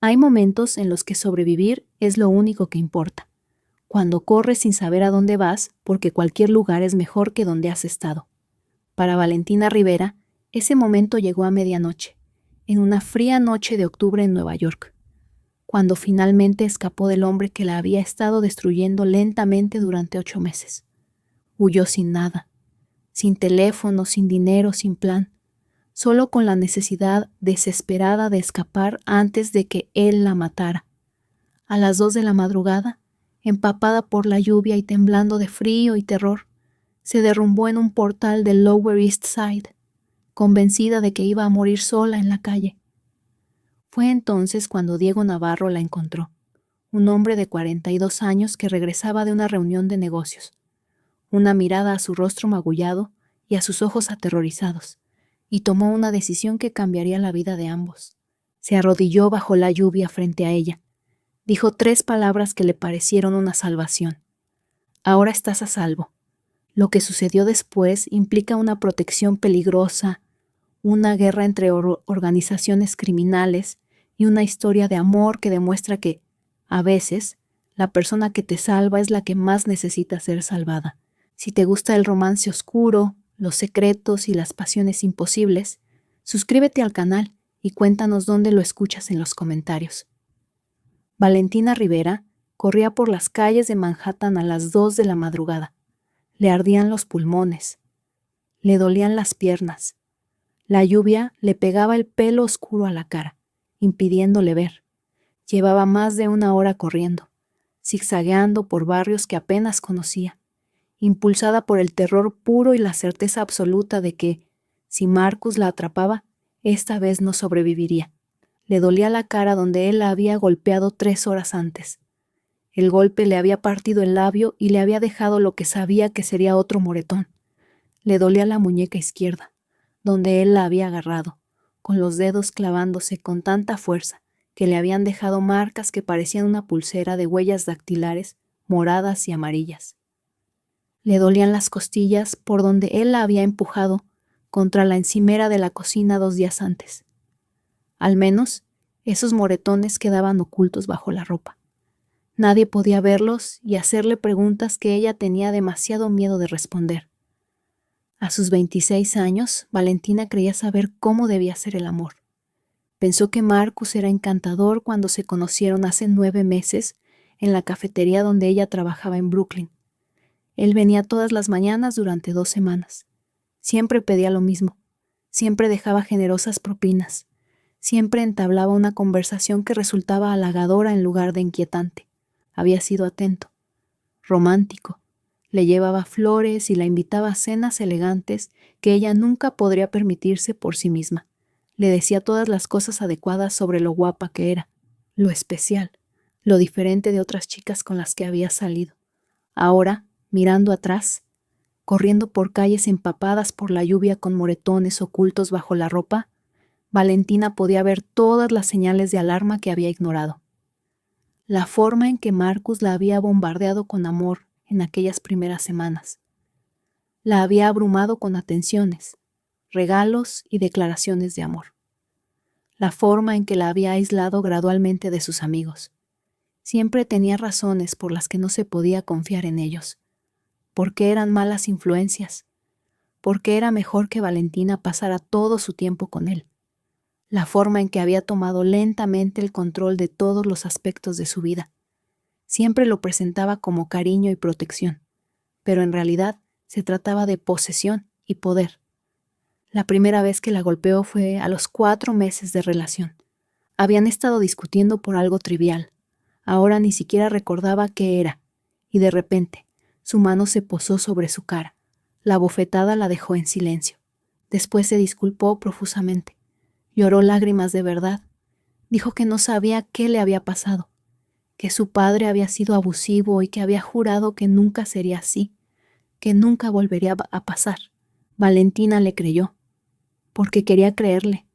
Hay momentos en los que sobrevivir es lo único que importa, cuando corres sin saber a dónde vas porque cualquier lugar es mejor que donde has estado. Para Valentina Rivera, ese momento llegó a medianoche, en una fría noche de octubre en Nueva York, cuando finalmente escapó del hombre que la había estado destruyendo lentamente durante 8 meses. Huyó sin nada, sin teléfono, sin dinero, sin plan, solo con la necesidad desesperada de escapar antes de que él la matara. A las 2 de la madrugada, empapada por la lluvia y temblando de frío y terror, se derrumbó en un portal del Lower East Side, convencida de que iba a morir sola en la calle. Fue entonces cuando Diego Navarro la encontró, un hombre de 42 años que regresaba de una reunión de negocios, una mirada a su rostro magullado y a sus ojos aterrorizados, y tomó una decisión que cambiaría la vida de ambos. Se arrodilló bajo la lluvia frente a ella. Dijo 3 palabras que le parecieron una salvación. Ahora estás a salvo. Lo que sucedió después implica una protección peligrosa, una guerra entre organizaciones criminales y una historia de amor que demuestra que, a veces, la persona que te salva es la que más necesita ser salvada. Si te gusta el romance oscuro, los secretos y las pasiones imposibles, suscríbete al canal y cuéntanos dónde lo escuchas en los comentarios. Valentina Rivera corría por las calles de Manhattan a las 2 de la madrugada. Le ardían los pulmones, le dolían las piernas. La lluvia le pegaba el pelo oscuro a la cara, impidiéndole ver. Llevaba más de 1 hora corriendo, zigzagueando por barrios que apenas conocía, impulsada por el terror puro y la certeza absoluta de que, si Marcus la atrapaba, esta vez no sobreviviría. Le dolía la cara donde él la había golpeado 3 horas antes. El golpe le había partido el labio y le había dejado lo que sabía que sería otro moretón. Le dolía la muñeca izquierda, donde él la había agarrado, con los dedos clavándose con tanta fuerza que le habían dejado marcas que parecían una pulsera de huellas dactilares moradas y amarillas. Le dolían las costillas por donde él la había empujado contra la encimera de la cocina 2 días antes. Al menos, esos moretones quedaban ocultos bajo la ropa. Nadie podía verlos y hacerle preguntas que ella tenía demasiado miedo de responder. A sus 26 años, Valentina creía saber cómo debía ser el amor. Pensó que Marcus era encantador cuando se conocieron hace 9 meses en la cafetería donde ella trabajaba en Brooklyn. Él venía todas las mañanas durante 2 semanas. Siempre pedía lo mismo. Siempre dejaba generosas propinas. Siempre entablaba una conversación que resultaba halagadora en lugar de inquietante. Había sido atento, romántico. Le llevaba flores y la invitaba a cenas elegantes que ella nunca podría permitirse por sí misma. Le decía todas las cosas adecuadas sobre lo guapa que era, lo especial, lo diferente de otras chicas con las que había salido. Ahora, mirando atrás, corriendo por calles empapadas por la lluvia con moretones ocultos bajo la ropa, Valentina podía ver todas las señales de alarma que había ignorado. La forma en que Marcus la había bombardeado con amor en aquellas primeras semanas. La había abrumado con atenciones, regalos y declaraciones de amor. La forma en que la había aislado gradualmente de sus amigos. Siempre tenía razones por las que no se podía confiar en ellos. Porque eran malas influencias. Porque era mejor que Valentina pasara todo su tiempo con él. La forma en que había tomado lentamente el control de todos los aspectos de su vida. Siempre lo presentaba como cariño y protección, pero en realidad se trataba de posesión y poder. La primera vez que la golpeó fue a los 4 meses de relación. Habían estado discutiendo por algo trivial. Ahora ni siquiera recordaba qué era, y de repente, su mano se posó sobre su cara. La bofetada la dejó en silencio. Después se disculpó profusamente. Lloró lágrimas de verdad. Dijo que no sabía qué le había pasado, que su padre había sido abusivo y que había jurado que nunca sería así, que nunca volvería a pasar. Valentina le creyó, porque quería creerle,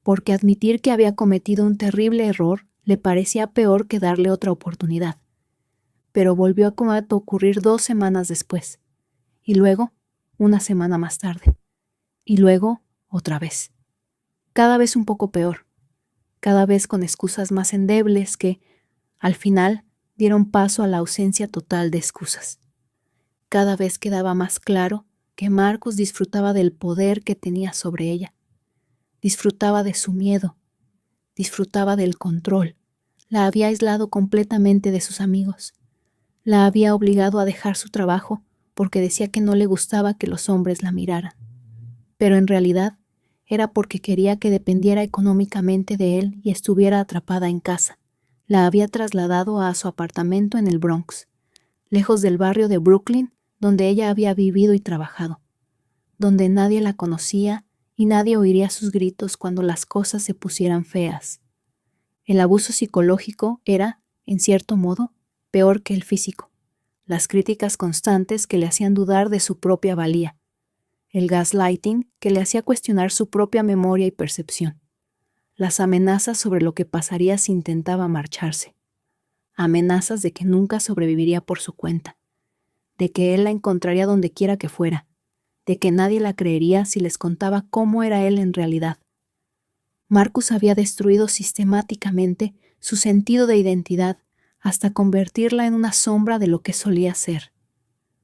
porque admitir que había cometido un terrible error le parecía peor que darle otra oportunidad. Pero volvió a ocurrir 2 semanas después, y luego 1 semana más tarde, y luego otra vez. Cada vez un poco peor. cada vez con excusas más endebles que, al final, dieron paso a la ausencia total de excusas. Cada vez quedaba más claro que Marcus disfrutaba del poder que tenía sobre ella. Disfrutaba de su miedo, disfrutaba del control. La había aislado completamente de sus amigos. La había obligado a dejar su trabajo porque decía que no le gustaba que los hombres la miraran. Pero en realidad era porque quería que dependiera económicamente de él y estuviera atrapada en casa. La había trasladado a su apartamento en el Bronx, lejos del barrio de Brooklyn donde ella había vivido y trabajado, donde nadie la conocía y nadie oiría sus gritos cuando las cosas se pusieran feas. El abuso psicológico era, en cierto modo, peor que el físico. Las críticas constantes que le hacían dudar de su propia valía. El gaslighting que le hacía cuestionar su propia memoria y percepción. Las amenazas sobre lo que pasaría si intentaba marcharse. Amenazas de que nunca sobreviviría por su cuenta. De que él la encontraría donde quiera que fuera. De que nadie la creería si les contaba cómo era él en realidad. Marcus había destruido sistemáticamente su sentido de identidad hasta convertirla en una sombra de lo que solía ser,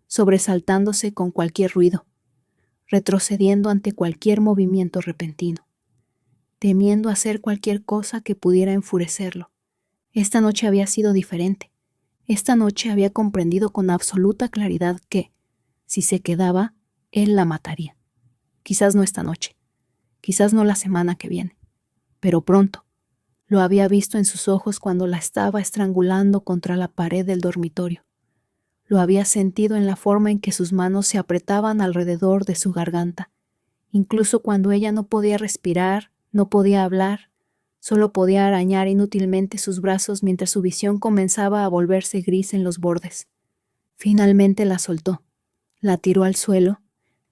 sobresaltándose con cualquier ruido, retrocediendo ante cualquier movimiento repentino, temiendo hacer cualquier cosa que pudiera enfurecerlo. Esta noche había sido diferente. Esta noche había comprendido con absoluta claridad que, si se quedaba, él la mataría. Quizás no esta noche, quizás no la semana que viene, pero pronto. Lo había visto en sus ojos cuando la estaba estrangulando contra la pared del dormitorio. Lo había sentido en la forma en que sus manos se apretaban alrededor de su garganta, incluso cuando ella no podía respirar, no podía hablar, solo podía arañar inútilmente sus brazos mientras su visión comenzaba a volverse gris en los bordes. Finalmente la soltó, la tiró al suelo,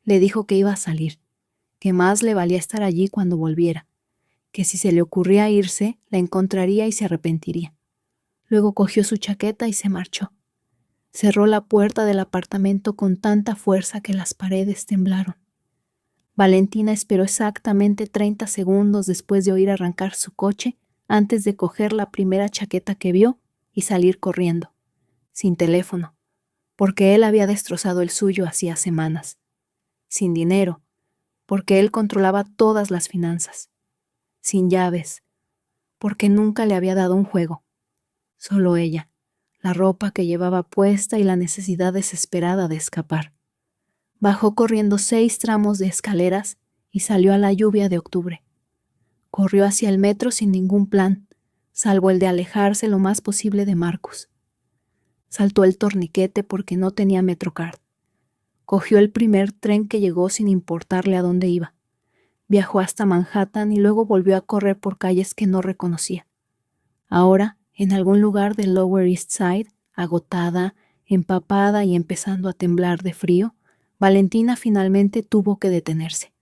le dijo que iba a salir, que más le valía estar allí cuando volviera, que si se le ocurría irse, la encontraría y se arrepentiría. Luego cogió su chaqueta y se marchó. Cerró la puerta del apartamento con tanta fuerza que las paredes temblaron. Valentina esperó exactamente 30 segundos después de oír arrancar su coche antes de coger la primera chaqueta que vio y salir corriendo, sin teléfono, porque él había destrozado el suyo hacía semanas. Sin dinero, porque él controlaba todas las finanzas. Sin llaves, porque nunca le había dado un juego. Solo ella, la ropa que llevaba puesta y la necesidad desesperada de escapar. Bajó corriendo 6 tramos de escaleras y salió a la lluvia de octubre. Corrió hacia el metro sin ningún plan, salvo el de alejarse lo más posible de Marcus. Saltó el torniquete porque no tenía Metrocard. Cogió el primer tren que llegó sin importarle a dónde iba. Viajó hasta Manhattan y luego volvió a correr por calles que no reconocía. Ahora, en algún lugar del Lower East Side, agotada, empapada y empezando a temblar de frío, Valentina finalmente tuvo que detenerse.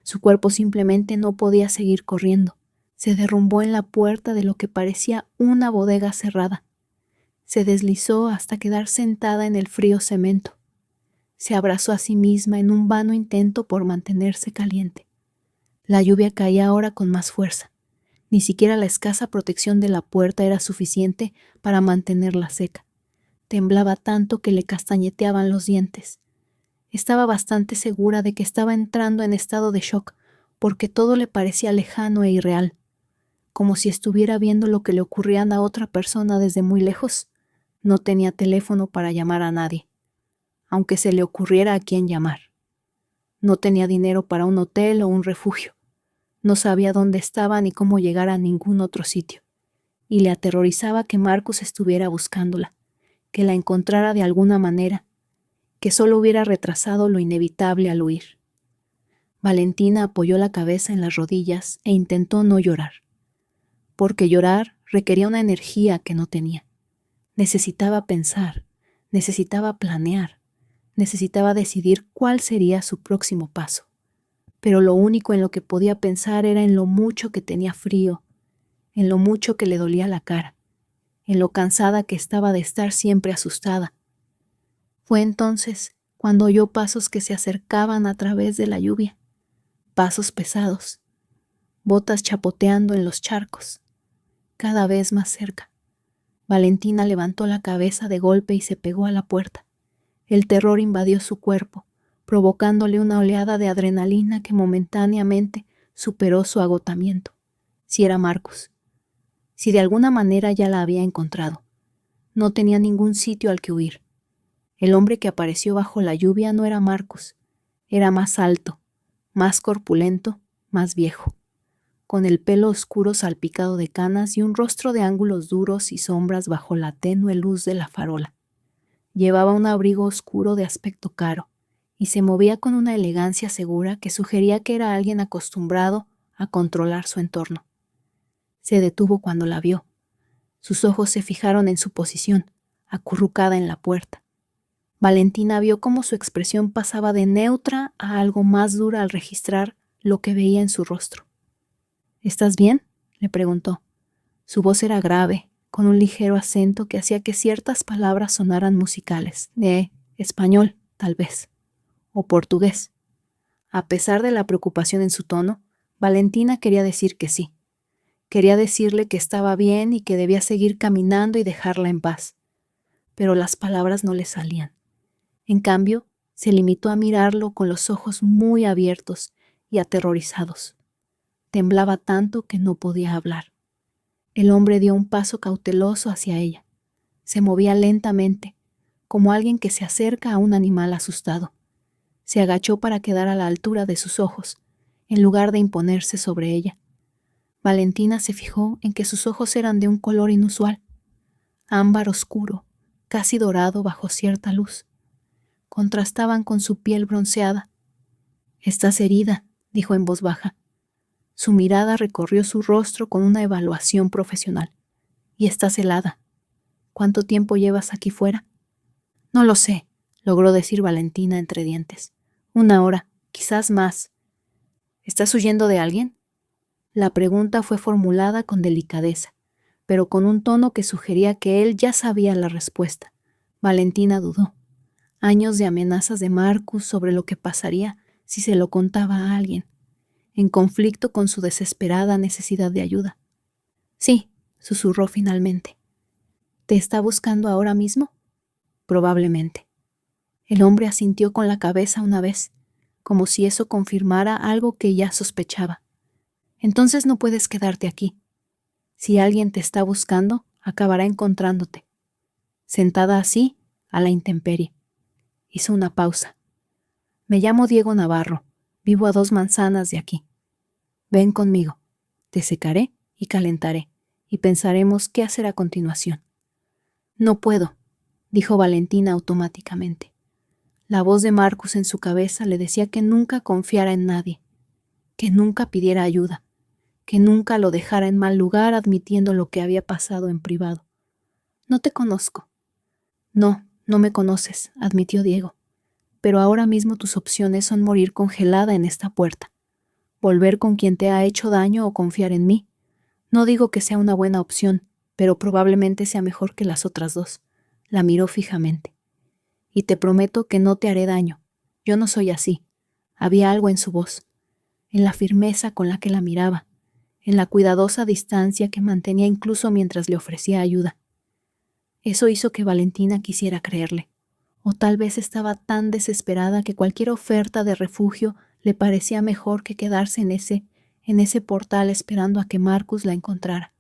Su cuerpo simplemente no podía seguir corriendo. Se derrumbó en la puerta de lo que parecía una bodega cerrada. Se deslizó hasta quedar sentada en el frío cemento. Se abrazó a sí misma en un vano intento por mantenerse caliente. La lluvia caía ahora con más fuerza. Ni siquiera la escasa protección de la puerta era suficiente para mantenerla seca. Temblaba tanto que le castañeteaban los dientes. Estaba bastante segura de que estaba entrando en estado de shock, porque todo le parecía lejano e irreal, como si estuviera viendo lo que le ocurría a otra persona desde muy lejos. No tenía teléfono para llamar a nadie, aunque se le ocurriera a quién llamar. No tenía dinero para un hotel o un refugio. No sabía dónde estaba ni cómo llegar a ningún otro sitio, y le aterrorizaba que Marcus estuviera buscándola, que la encontrara de alguna manera, que solo hubiera retrasado lo inevitable al huir. Valentina apoyó la cabeza en las rodillas e intentó no llorar, porque llorar requería una energía que no tenía. Necesitaba pensar, necesitaba planear, necesitaba decidir cuál sería su próximo paso. Pero lo único en lo que podía pensar era en lo mucho que tenía frío, en lo mucho que le dolía la cara, en lo cansada que estaba de estar siempre asustada. Fue entonces cuando oyó pasos que se acercaban a través de la lluvia, pasos pesados, botas chapoteando en los charcos. cada vez más cerca. Valentina levantó la cabeza de golpe y se pegó a la puerta. El terror invadió su cuerpo, provocándole una oleada de adrenalina que momentáneamente superó su agotamiento. Si era Marcus. Si de alguna manera ya la había encontrado. No tenía ningún sitio al que huir. El hombre que apareció bajo la lluvia no era Marcus. Era más alto, más corpulento, más viejo, con el pelo oscuro salpicado de canas y un rostro de ángulos duros y sombras bajo la tenue luz de la farola. Llevaba un abrigo oscuro de aspecto caro y se movía con una elegancia segura que sugería que era alguien acostumbrado a controlar su entorno. Se detuvo cuando la vio. Sus ojos se fijaron en su posición, acurrucada en la puerta. Valentina vio cómo su expresión pasaba de neutra a algo más dura al registrar lo que veía en su rostro. ¿Estás bien?, le preguntó. Su voz era grave, con un ligero acento que hacía que ciertas palabras sonaran musicales, de español, tal vez, o portugués. A pesar de la preocupación en su tono, Valentina quería decir que sí. Quería decirle que estaba bien y que debía seguir caminando y dejarla en paz. Pero las palabras no le salían. En cambio, se limitó a mirarlo con los ojos muy abiertos y aterrorizados. Temblaba tanto que no podía hablar. El hombre dio un paso cauteloso hacia ella. Se movía lentamente, como alguien que se acerca a un animal asustado. Se agachó para quedar a la altura de sus ojos, en lugar de imponerse sobre ella. Valentina se fijó en que sus ojos eran de un color inusual, ámbar oscuro, casi dorado bajo cierta luz. Contrastaban con su piel bronceada. «Estás herida», dijo en voz baja. Su mirada recorrió su rostro con una evaluación profesional. «Y estás helada. ¿Cuánto tiempo llevas aquí fuera?» «No lo sé», logró decir Valentina entre dientes. «1 hora, quizás más». «¿Estás huyendo de alguien?» La pregunta fue formulada con delicadeza, pero con un tono que sugería que él ya sabía la respuesta. Valentina dudó. Años de amenazas de Marcus sobre lo que pasaría si se lo contaba a alguien, en conflicto con su desesperada necesidad de ayuda. «Sí», susurró finalmente. «¿Te está buscando ahora mismo?» «Probablemente». El hombre asintió con la cabeza una vez, como si eso confirmara algo que ya sospechaba. «Entonces no puedes quedarte aquí. Si alguien te está buscando, acabará encontrándote». Sentada así, a la intemperie. Hizo una pausa. «Me llamo Diego Navarro. Vivo a 2 manzanas de aquí. Ven conmigo. Te secaré y calentaré, y pensaremos qué hacer a continuación». «No puedo», dijo Valentina automáticamente. La voz de Marcus en su cabeza le decía que nunca confiara en nadie, que nunca pidiera ayuda, que nunca lo dejara en mal lugar admitiendo lo que había pasado en privado. «No te conozco». «No, no me conoces», admitió Diego. «Pero ahora mismo tus opciones son morir congelada en esta puerta, volver con quien te ha hecho daño o confiar en mí. No digo que sea una buena opción, pero probablemente sea mejor que las otras 2. La miró fijamente. «Y te prometo que no te haré daño. Yo no soy así». Había algo en su voz, en la firmeza con la que la miraba, en la cuidadosa distancia que mantenía incluso mientras le ofrecía ayuda. Eso hizo que Valentina quisiera creerle, o tal vez estaba tan desesperada que cualquier oferta de refugio le parecía mejor que quedarse en ese portal esperando a que Marcus la encontrara.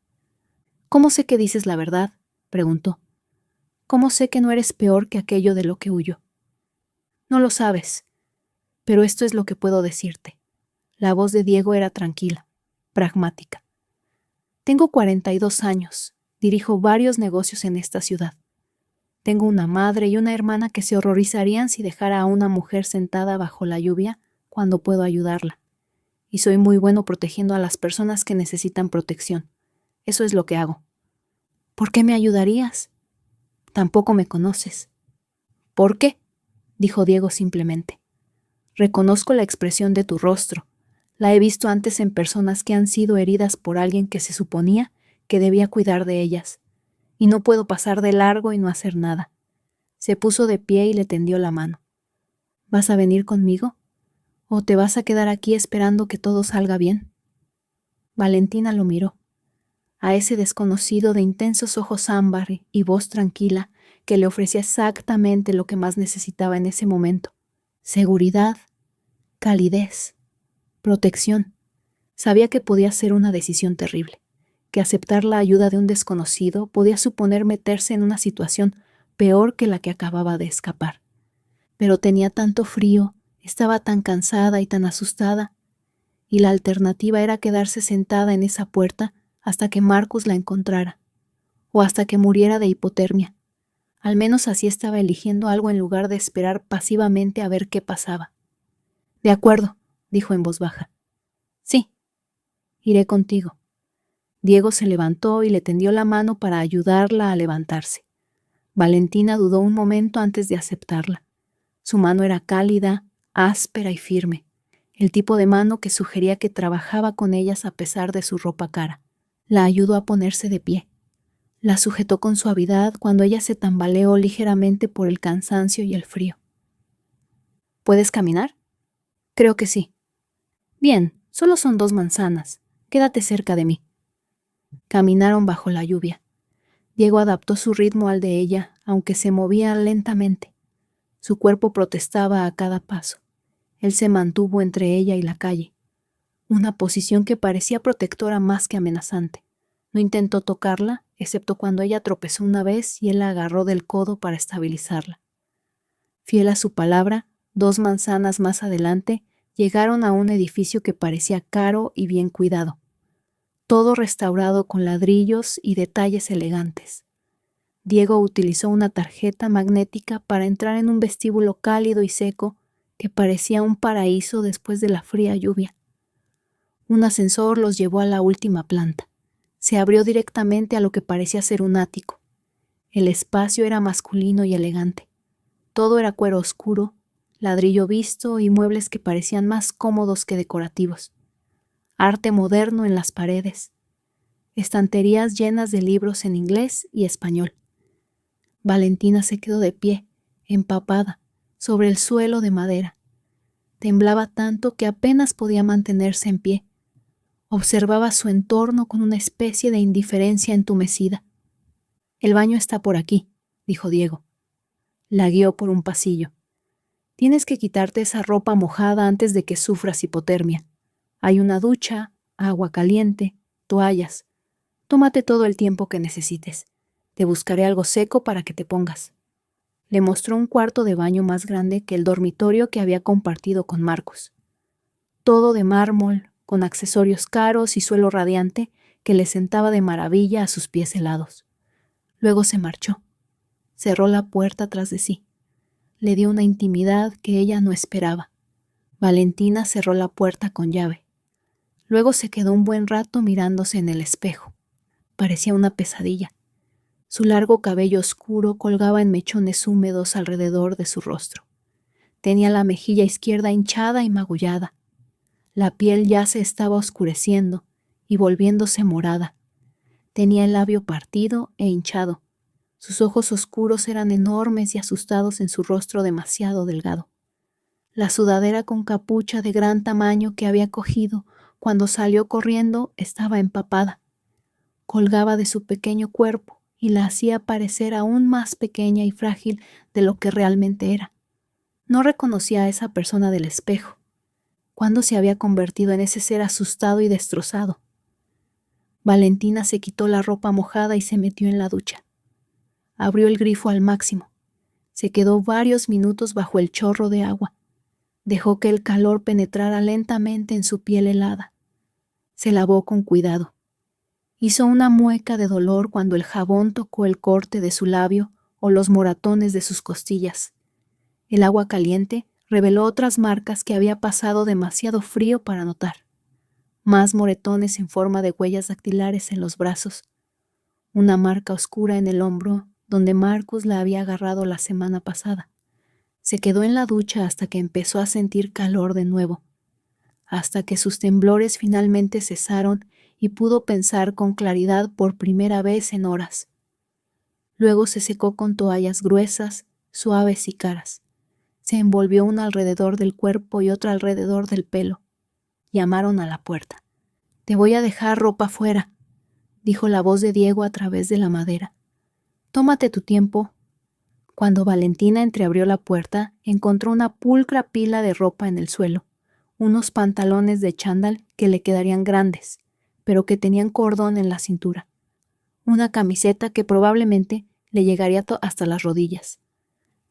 «¿Cómo sé que dices la verdad?», preguntó. «¿Cómo sé que no eres peor que aquello de lo que huyo?» «No lo sabes, pero esto es lo que puedo decirte». La voz de Diego era tranquila, pragmática. «Tengo 42 años, dirijo varios negocios en esta ciudad. Tengo una madre y una hermana que se horrorizarían si dejara a una mujer sentada bajo la lluvia cuando puedo ayudarla. Y soy muy bueno protegiendo a las personas que necesitan protección. Eso es lo que hago». «¿Por qué me ayudarías?» «Tampoco me conoces». «¿Por qué?», dijo Diego simplemente. «Reconozco la expresión de tu rostro. La he visto antes en personas que han sido heridas por alguien que se suponía que debía cuidar de ellas. Y no puedo pasar de largo y no hacer nada». Se puso de pie y le tendió la mano. «¿Vas a venir conmigo? ¿O te vas a quedar aquí esperando que todo salga bien?» Valentina lo miró. a ese desconocido de intensos ojos ámbar y voz tranquila que le ofrecía exactamente lo que más necesitaba en ese momento: seguridad, calidez, protección. Sabía que podía ser una decisión terrible, que aceptar la ayuda de un desconocido podía suponer meterse en una situación peor que la que acababa de escapar. Pero tenía tanto frío, estaba tan cansada y tan asustada, y la alternativa era quedarse sentada en esa puerta hasta que Marcus la encontrara, o hasta que muriera de hipotermia. Al menos así estaba eligiendo algo en lugar de esperar pasivamente a ver qué pasaba. «De acuerdo», dijo en voz baja. «Sí, iré contigo». Diego se levantó y le tendió la mano para ayudarla a levantarse. Valentina dudó un momento antes de aceptarla. Su mano era cálida, áspera y firme, el tipo de mano que sugería que trabajaba con ellas a pesar de su ropa cara. La ayudó a ponerse de pie. La sujetó con suavidad cuando ella se tambaleó ligeramente por el cansancio y el frío. «¿Puedes caminar?» «Creo que sí». «Bien, solo son 2 manzanas. Quédate cerca de mí». Caminaron bajo la lluvia. Diego adaptó su ritmo al de ella, aunque se movía lentamente. Su cuerpo protestaba a cada paso. Él se mantuvo entre ella y la calle, una posición que parecía protectora más que amenazante. No intentó tocarla, excepto cuando ella tropezó una vez y él la agarró del codo para estabilizarla. Fiel a su palabra, 2 manzanas más adelante, llegaron a un edificio que parecía caro y bien cuidado, todo restaurado con ladrillos y detalles elegantes. Diego utilizó una tarjeta magnética para entrar en un vestíbulo cálido y seco que parecía un paraíso después de la fría lluvia. Un ascensor los llevó a la última planta. Se abrió directamente a lo que parecía ser un ático. El espacio era masculino y elegante. Todo era cuero oscuro, ladrillo visto y muebles que parecían más cómodos que decorativos. Arte moderno en las paredes. Estanterías llenas de libros en inglés y español. Valentina se quedó de pie, empapada, sobre el suelo de madera. Temblaba tanto que apenas podía mantenerse en pie. Observaba su entorno con una especie de indiferencia entumecida. «El baño está por aquí», dijo Diego. La guió por un pasillo. «Tienes que quitarte esa ropa mojada antes de que sufras hipotermia. Hay una ducha, agua caliente, toallas. Tómate todo el tiempo que necesites. Te buscaré algo seco para que te pongas». Le mostró un cuarto de baño más grande que el dormitorio que había compartido con Marcus. Todo de mármol, con accesorios caros y suelo radiante que le sentaba de maravilla a sus pies helados. Luego se marchó. Cerró la puerta tras de sí. Le dio una intimidad que ella no esperaba. Valentina cerró la puerta con llave. Luego se quedó un buen rato mirándose en el espejo. Parecía una pesadilla. Su largo cabello oscuro colgaba en mechones húmedos alrededor de su rostro. Tenía la mejilla izquierda hinchada y magullada. La piel ya se estaba oscureciendo y volviéndose morada. Tenía el labio partido e hinchado. Sus ojos oscuros eran enormes y asustados en su rostro demasiado delgado. La sudadera con capucha de gran tamaño que había cogido cuando salió corriendo estaba empapada. Colgaba de su pequeño cuerpo y la hacía parecer aún más pequeña y frágil de lo que realmente era. No reconocía a esa persona del espejo. ¿Cuándo se había convertido en ese ser asustado y destrozado? Valentina se quitó la ropa mojada y se metió en la ducha. Abrió el grifo al máximo. Se quedó varios minutos bajo el chorro de agua. Dejó que el calor penetrara lentamente en su piel helada. Se lavó con cuidado. Hizo una mueca de dolor cuando el jabón tocó el corte de su labio o los moratones de sus costillas. El agua caliente reveló otras marcas que había pasado demasiado frío para notar. Más moretones en forma de huellas dactilares en los brazos. Una marca oscura en el hombro donde Marcus la había agarrado la semana pasada. Se quedó en la ducha hasta que empezó a sentir calor de nuevo, hasta que sus temblores finalmente cesaron y pudo pensar con claridad por primera vez en horas. Luego se secó con toallas gruesas, suaves y caras. Se envolvió una alrededor del cuerpo y otra alrededor del pelo. Llamaron a la puerta. «Te voy a dejar ropa fuera». dijo la voz de Diego a través de la madera. Tómate tu tiempo. Cuando Valentina entreabrió la puerta, encontró una pulcra pila de ropa en el suelo, unos pantalones de chándal que le quedarían grandes, pero que tenían cordón en la cintura, una camiseta que probablemente le llegaría hasta las rodillas,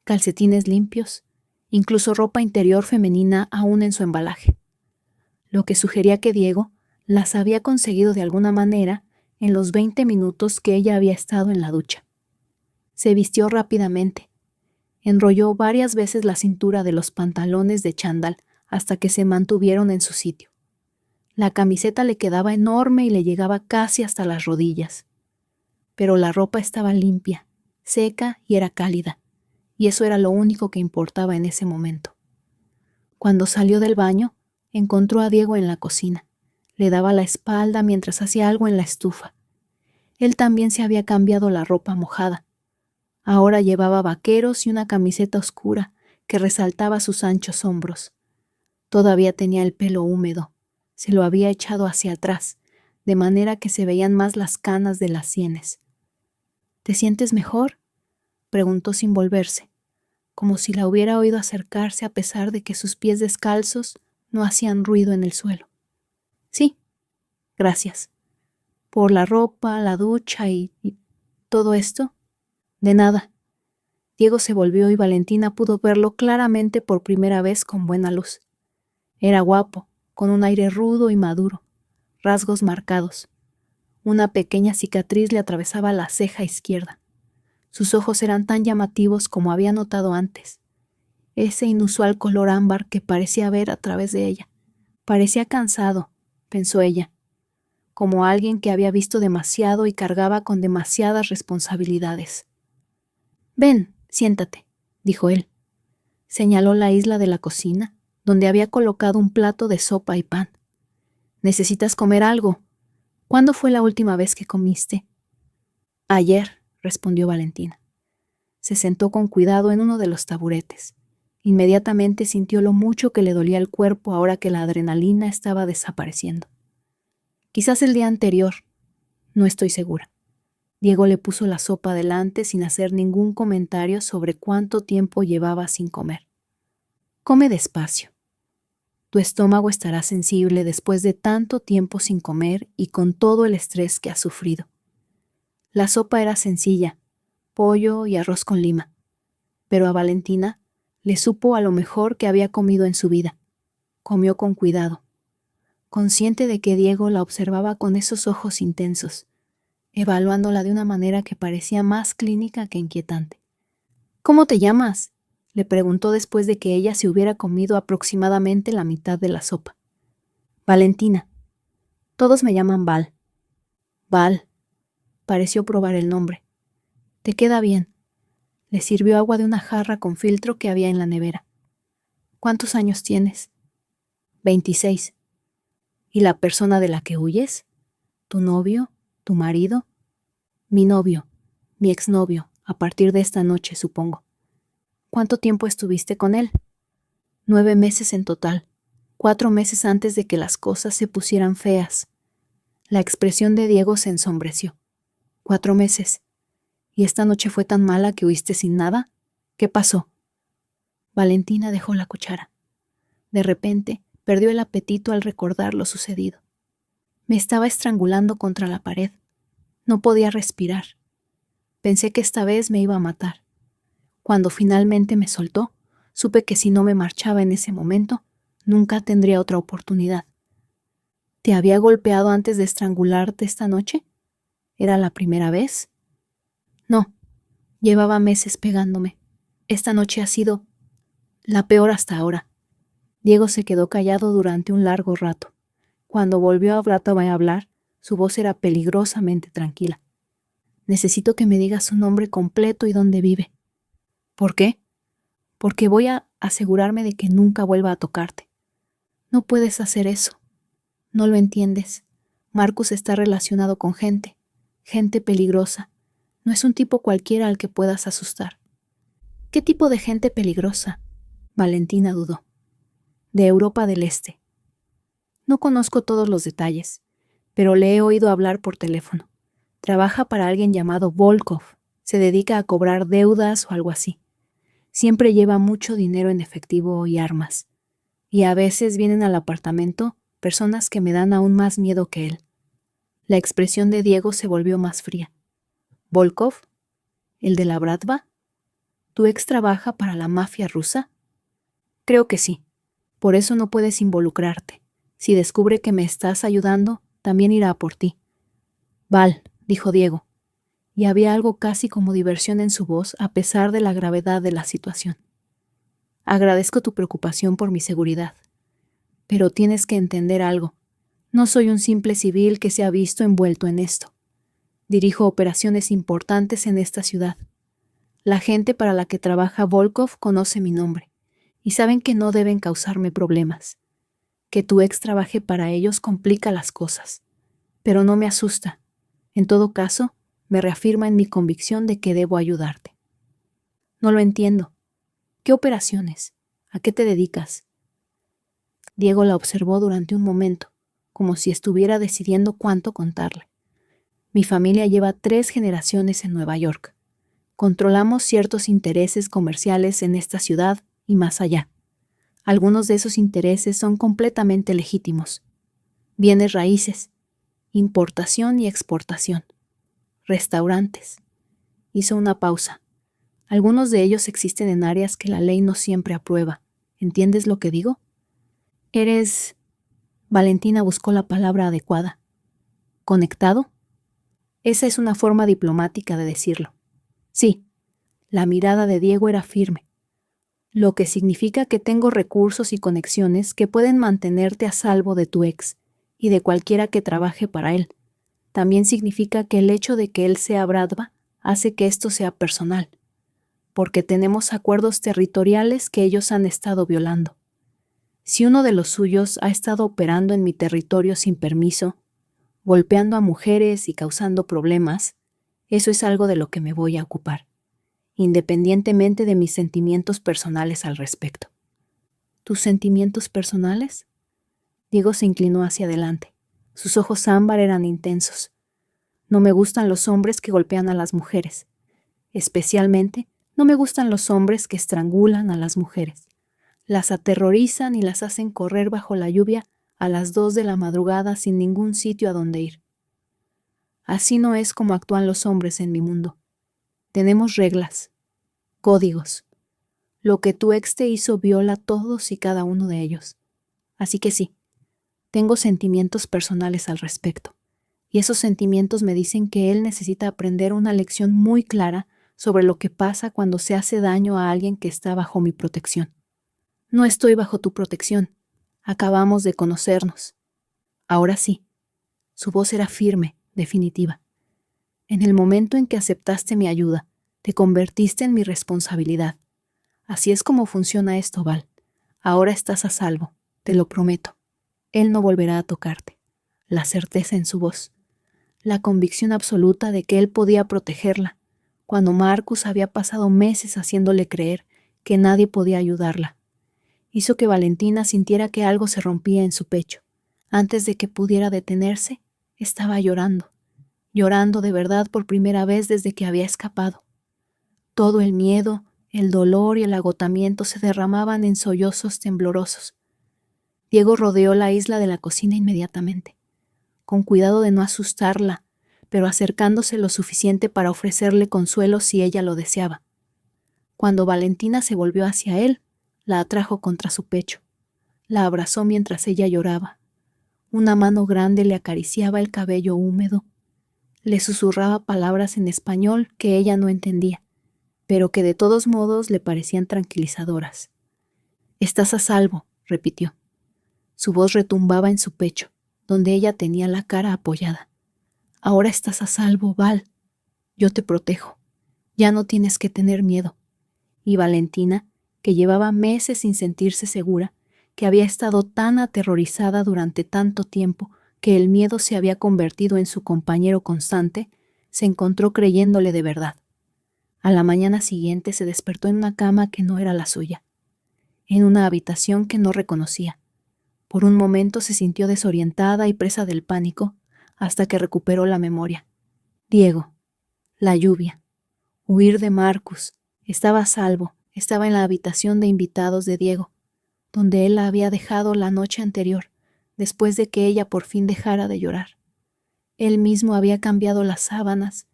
calcetines limpios, incluso ropa interior femenina aún en su embalaje, lo que sugería que Diego las había conseguido de alguna manera en los 20 minutos que ella había estado en la ducha. Se vistió rápidamente. Enrolló varias veces la cintura de los pantalones de chándal hasta que se mantuvieron en su sitio. La camiseta le quedaba enorme y le llegaba casi hasta las rodillas. Pero la ropa estaba limpia, seca y era cálida, y eso era lo único que importaba en ese momento. Cuando salió del baño, encontró a Diego en la cocina. Le daba la espalda mientras hacía algo en la estufa. Él también se había cambiado la ropa mojada. Ahora llevaba vaqueros y una camiseta oscura que resaltaba sus anchos hombros. Todavía tenía el pelo húmedo. Se lo había echado hacia atrás, de manera que se veían más las canas de las sienes. ¿Te sientes mejor?, preguntó sin volverse, como si la hubiera oído acercarse a pesar de que sus pies descalzos no hacían ruido en el suelo. Sí, gracias. ¿Por la ropa, la ducha y todo esto? De nada. Diego se volvió y Valentina pudo verlo claramente por primera vez con buena luz. Era guapo, con un aire rudo y maduro, rasgos marcados. Una pequeña cicatriz le atravesaba la ceja izquierda. Sus ojos eran tan llamativos como había notado antes. Ese inusual color ámbar que parecía ver a través de ella. Parecía cansado, pensó ella, como alguien que había visto demasiado y cargaba con demasiadas responsabilidades. «Ven, siéntate», dijo él. Señaló la isla de la cocina, donde había colocado un plato de sopa y pan. «¿Necesitas comer algo? ¿Cuándo fue la última vez que comiste?» «Ayer», respondió Valentina. Se sentó con cuidado en uno de los taburetes. Inmediatamente sintió lo mucho que le dolía el cuerpo ahora que la adrenalina estaba desapareciendo. «Quizás el día anterior. No estoy segura». Diego le puso la sopa delante sin hacer ningún comentario sobre cuánto tiempo llevaba sin comer. «Come despacio. Tu estómago estará sensible después de tanto tiempo sin comer y con todo el estrés que has sufrido». La sopa era sencilla, pollo y arroz con lima, pero a Valentina le supo a lo mejor que había comido en su vida. Comió con cuidado, consciente de que Diego la observaba con esos ojos intensos, evaluándola de una manera que parecía más clínica que inquietante. «¿Cómo te llamas?», le preguntó después de que ella se hubiera comido aproximadamente la mitad de la sopa. «Valentina. Todos me llaman Val». «Val», pareció probar el nombre. «Te queda bien». Le sirvió agua de una jarra con filtro que había en la nevera. «¿Cuántos años tienes?» 26. «¿Y la persona de la que huyes? ¿Tu novio? ¿Tu marido?» «Mi novio, mi exnovio, a partir de esta noche, supongo». «¿Cuánto tiempo estuviste con él?» 9 meses en total, 4 meses antes de que las cosas se pusieran feas. La expresión de Diego se ensombreció. 4 meses. ¿Y esta noche fue tan mala que huiste sin nada? ¿Qué pasó?» Valentina dejó la cuchara. De repente, perdió el apetito al recordar lo sucedido. Me estaba estrangulando contra la pared. No podía respirar. Pensé que esta vez me iba a matar. Cuando finalmente me soltó, supe que si no me marchaba en ese momento, nunca tendría otra oportunidad. ¿Te había golpeado antes de estrangularte esta noche? ¿Era la primera vez? No, llevaba meses pegándome. Esta noche ha sido la peor hasta ahora. Diego se quedó callado durante un largo rato. Cuando volvió a hablar, su voz era peligrosamente tranquila. «Necesito que me digas su nombre completo y dónde vive». «¿Por qué?» «Porque voy a asegurarme de que nunca vuelva a tocarte». «No puedes hacer eso. No lo entiendes. Marcus está relacionado con gente peligrosa. No es un tipo cualquiera al que puedas asustar». «¿Qué tipo de gente peligrosa?». Valentina dudó. «De Europa del Este». «No conozco todos los detalles, pero le he oído hablar por teléfono. Trabaja para alguien llamado Volkov. Se dedica a cobrar deudas o algo así. Siempre lleva mucho dinero en efectivo y armas. Y a veces vienen al apartamento personas que me dan aún más miedo que él. La expresión de Diego se volvió más fría. ¿Volkov? ¿El de la Bratva? ¿Tu ex trabaja para la mafia rusa? Creo que sí. Por eso no puedes involucrarte. Si descubre que me estás ayudando, también irá por ti. Val, dijo Diego, y había algo casi como diversión en su voz a pesar de la gravedad de la situación. Agradezco tu preocupación por mi seguridad. Pero tienes que entender algo. No soy un simple civil que se ha visto envuelto en esto. Dirijo operaciones importantes en esta ciudad. La gente para la que trabaja Volkov conoce mi nombre y saben que no deben causarme problemas. Que tu ex trabaje para ellos complica las cosas, pero no me asusta. En todo caso, me reafirma en mi convicción de que debo ayudarte. No lo entiendo. ¿Qué operaciones? ¿A qué te dedicas? Diego la observó durante un momento, como si estuviera decidiendo cuánto contarle. Mi familia lleva 3 generaciones en Nueva York. Controlamos ciertos intereses comerciales en esta ciudad y más allá. Algunos de esos intereses son completamente legítimos. Bienes raíces, importación y exportación, restaurantes. Hizo una pausa. Algunos de ellos existen en áreas que la ley no siempre aprueba. ¿Entiendes lo que digo? Eres... Valentina buscó la palabra adecuada. ¿Conectado? Esa es una forma diplomática de decirlo. Sí, la mirada de Diego era firme, lo que significa que tengo recursos y conexiones que pueden mantenerte a salvo de tu ex y de cualquiera que trabaje para él. También significa que el hecho de que él sea Bratva hace que esto sea personal, porque tenemos acuerdos territoriales que ellos han estado violando. Si uno de los suyos ha estado operando en mi territorio sin permiso, golpeando a mujeres y causando problemas, eso es algo de lo que me voy a ocupar, independientemente de mis sentimientos personales al respecto. ¿Tus sentimientos personales? Diego se inclinó hacia adelante. Sus ojos ámbar eran intensos. No me gustan los hombres que golpean a las mujeres. Especialmente, no me gustan los hombres que estrangulan a las mujeres. Las aterrorizan y las hacen correr bajo la lluvia a las 2 de la madrugada sin ningún sitio a donde ir. Así no es como actúan los hombres en mi mundo. Tenemos reglas, códigos. Lo que tu ex te hizo viola todos y cada uno de ellos. Así que sí, tengo sentimientos personales al respecto. Y esos sentimientos me dicen que él necesita aprender una lección muy clara sobre lo que pasa cuando se hace daño a alguien que está bajo mi protección. No estoy bajo tu protección. Acabamos de conocernos. Ahora sí. Su voz era firme, definitiva. En el momento en que aceptaste mi ayuda, te convertiste en mi responsabilidad. Así es como funciona esto, Val. Ahora estás a salvo, te lo prometo. Él no volverá a tocarte. La certeza en su voz. La convicción absoluta de que él podía protegerla, cuando Marcus había pasado meses haciéndole creer que nadie podía ayudarla. Hizo que Valentina sintiera que algo se rompía en su pecho. Antes de que pudiera detenerse, estaba llorando. Llorando de verdad por primera vez desde que había escapado. Todo el miedo, el dolor y el agotamiento se derramaban en sollozos temblorosos. Diego rodeó la isla de la cocina inmediatamente, con cuidado de no asustarla, pero acercándose lo suficiente para ofrecerle consuelo si ella lo deseaba. Cuando Valentina se volvió hacia él, la atrajo contra su pecho. La abrazó mientras ella lloraba. Una mano grande le acariciaba el cabello húmedo. Le susurraba palabras en español que ella no entendía, pero que de todos modos le parecían tranquilizadoras. «Estás a salvo», repitió. Su voz retumbaba en su pecho, donde ella tenía la cara apoyada. «Ahora estás a salvo, Val. Yo te protejo. Ya no tienes que tener miedo». Y Valentina, que llevaba meses sin sentirse segura, que había estado tan aterrorizada durante tanto tiempo que el miedo se había convertido en su compañero constante, se encontró creyéndole de verdad. A la mañana siguiente se despertó en una cama que no era la suya, en una habitación que no reconocía. Por un momento se sintió desorientada y presa del pánico, hasta que recuperó la memoria. Diego, la lluvia, huir de Marcus. Estaba a salvo, estaba en la habitación de invitados de Diego, donde él la había dejado la noche anterior, después de que ella por fin dejara de llorar. Él mismo había cambiado las sábanas,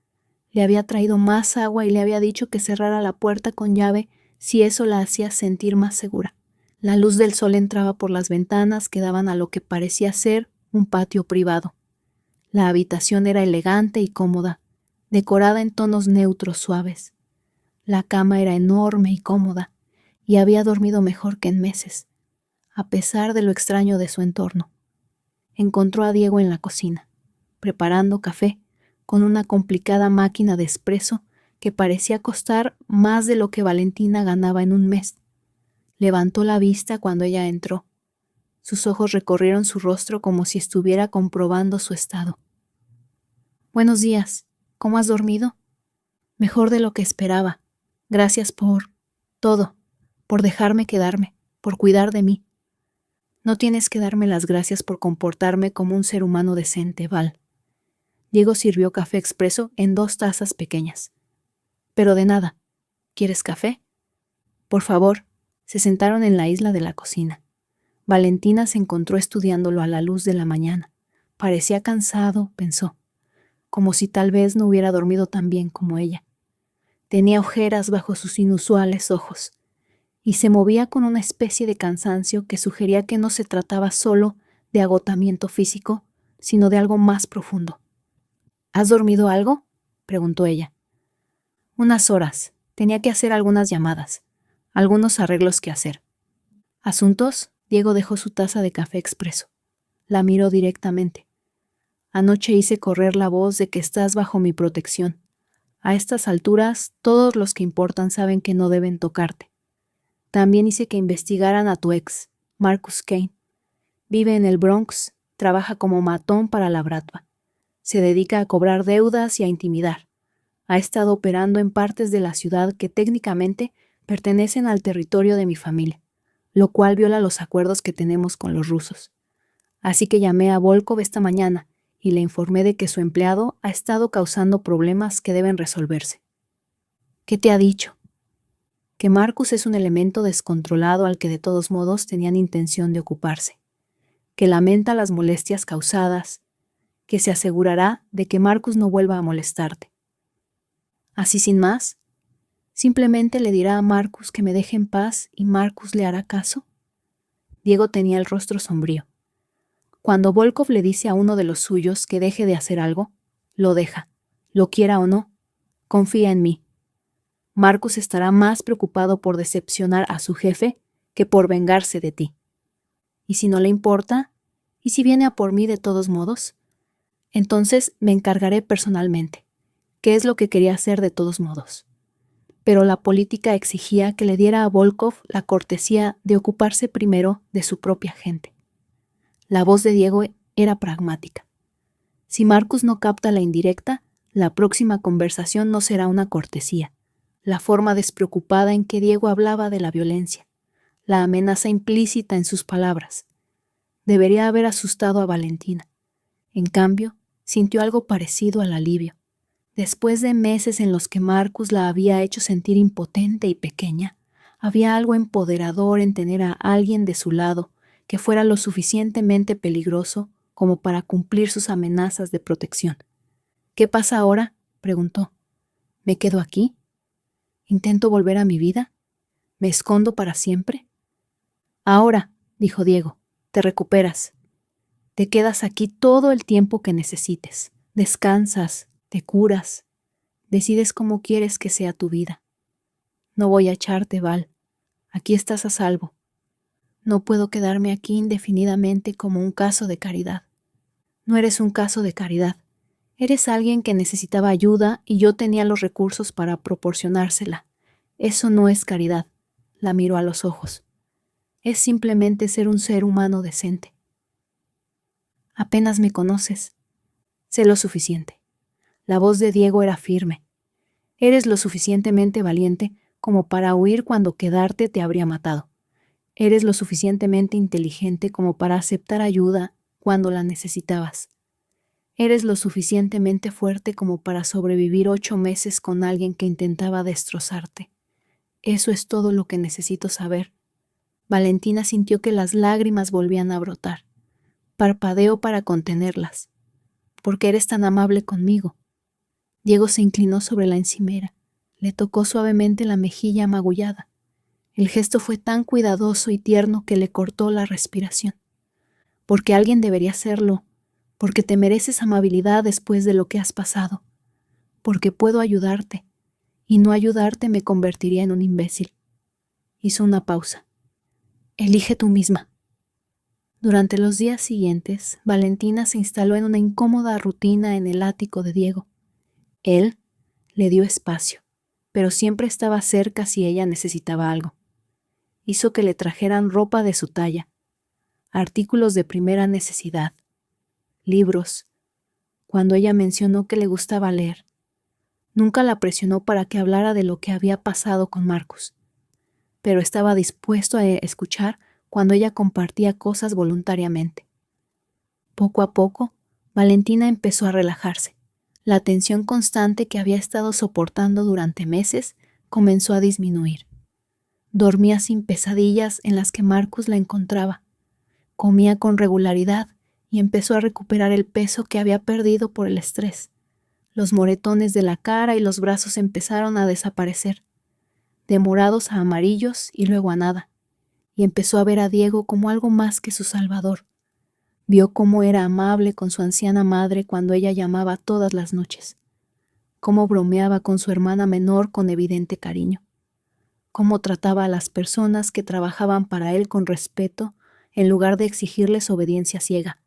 le había traído más agua y le había dicho que cerrara la puerta con llave si eso la hacía sentir más segura. La luz del sol entraba por las ventanas que daban a lo que parecía ser un patio privado. La habitación era elegante y cómoda, decorada en tonos neutros suaves. La cama era enorme y cómoda, y había dormido mejor que en meses, a pesar de lo extraño de su entorno. Encontró a Diego en la cocina, preparando café, con una complicada máquina de espresso que parecía costar más de lo que Valentina ganaba en un mes. Levantó la vista cuando ella entró. Sus ojos recorrieron su rostro como si estuviera comprobando su estado. «Buenos días. ¿Cómo has dormido?» «Mejor de lo que esperaba. Gracias por todo, por dejarme quedarme, por cuidar de mí». «No tienes que darme las gracias por comportarme como un ser humano decente, Val». Diego sirvió café expreso en 2 tazas pequeñas. «Pero de nada. ¿Quieres café?» «Por favor». Se sentaron en la isla de la cocina. Valentina se encontró estudiándolo a la luz de la mañana. Parecía cansado, pensó, como si tal vez no hubiera dormido tan bien como ella. Tenía ojeras bajo sus inusuales ojos, y se movía con una especie de cansancio que sugería que no se trataba solo de agotamiento físico, sino de algo más profundo. «¿Has dormido algo?», preguntó ella. «Unas horas. Tenía que hacer algunas llamadas, algunos arreglos que hacer». «¿Asuntos?». Diego dejó su taza de café expreso. La miró directamente. «Anoche hice correr la voz de que estás bajo mi protección. A estas alturas, todos los que importan saben que no deben tocarte. También hice que investigaran a tu ex, Marcus Kane. Vive en el Bronx, trabaja como matón para la Bratva. Se dedica a cobrar deudas y a intimidar. Ha estado operando en partes de la ciudad que técnicamente pertenecen al territorio de mi familia, lo cual viola los acuerdos que tenemos con los rusos. Así que llamé a Volkov esta mañana y le informé de que su empleado ha estado causando problemas que deben resolverse». «¿Qué te ha dicho?» «Que Marcus es un elemento descontrolado al que de todos modos tenían intención de ocuparse. Que lamenta las molestias causadas, que se asegurará de que Marcus no vuelva a molestarte». «¿Así sin más? ¿Simplemente le dirá a Marcus que me deje en paz y Marcus le hará caso?» Diego tenía el rostro sombrío. Cuando Volkov le dice a uno de los suyos que deje de hacer algo, lo deja, lo quiera o no. Confía en mí. Marcus estará más preocupado por decepcionar a su jefe que por vengarse de ti. ¿Y si no le importa? ¿Y si viene a por mí de todos modos? Entonces me encargaré personalmente, que es lo que quería hacer de todos modos. Pero la política exigía que le diera a Volkov la cortesía de ocuparse primero de su propia gente. La voz de Diego era pragmática. Si Marcus no capta la indirecta, la próxima conversación no será una cortesía. La forma despreocupada en que Diego hablaba de la violencia, la amenaza implícita en sus palabras, debería haber asustado a Valentina. En cambio, sintió algo parecido al alivio. Después de meses en los que Marcus la había hecho sentir impotente y pequeña, había algo empoderador en tener a alguien de su lado que fuera lo suficientemente peligroso como para cumplir sus amenazas de protección. «¿Qué pasa ahora?», preguntó. «¿Me quedo aquí? ¿Intento volver a mi vida? ¿Me escondo para siempre?». «Ahora», dijo Diego, «te recuperas. Te quedas aquí todo el tiempo que necesites. Descansas, te curas, decides cómo quieres que sea tu vida. No voy a echarte, Val. Aquí estás a salvo. No puedo quedarme aquí indefinidamente como un caso de caridad». «No eres un caso de caridad. Eres alguien que necesitaba ayuda y yo tenía los recursos para proporcionársela. Eso no es caridad». La miró a los ojos. «Es simplemente ser un ser humano decente». «Apenas me conoces. Sé lo suficiente». La voz de Diego era firme. «Eres lo suficientemente valiente como para huir cuando quedarte te habría matado. Eres lo suficientemente inteligente como para aceptar ayuda cuando la necesitabas. Eres lo suficientemente fuerte como para sobrevivir 8 meses con alguien que intentaba destrozarte. Eso es todo lo que necesito saber. Valentina sintió que las lágrimas volvían a brotar. Parpadeó para contenerlas. ¿Por qué eres tan amable conmigo? Diego se inclinó sobre la encimera. Le tocó suavemente la mejilla magullada. El gesto fue tan cuidadoso y tierno que le cortó la respiración. Porque alguien debería hacerlo. Porque te mereces amabilidad después de lo que has pasado. Porque puedo ayudarte. Y no ayudarte me convertiría en un imbécil. Hizo una pausa. Elige tú misma. Durante los días siguientes, Valentina se instaló en una incómoda rutina en el ático de Diego. Él le dio espacio, pero siempre estaba cerca si ella necesitaba algo. Hizo que le trajeran ropa de su talla, artículos de primera necesidad, libros. Cuando ella mencionó que le gustaba leer, nunca la presionó para que hablara de lo que había pasado con Marcus, pero estaba dispuesto a escuchar cuando ella compartía cosas voluntariamente. Poco a poco, Valentina empezó a relajarse. La tensión constante que había estado soportando durante meses comenzó a disminuir. Dormía sin pesadillas en las que Marcus la encontraba. Comía con regularidad y empezó a recuperar el peso que había perdido por el estrés. Los moretones de la cara y los brazos empezaron a desaparecer, de morados a amarillos y luego a nada, y empezó a ver a Diego como algo más que su salvador. Vio cómo era amable con su anciana madre cuando ella llamaba todas las noches, cómo bromeaba con su hermana menor con evidente cariño, cómo trataba a las personas que trabajaban para él con respeto en lugar de exigirles obediencia ciega.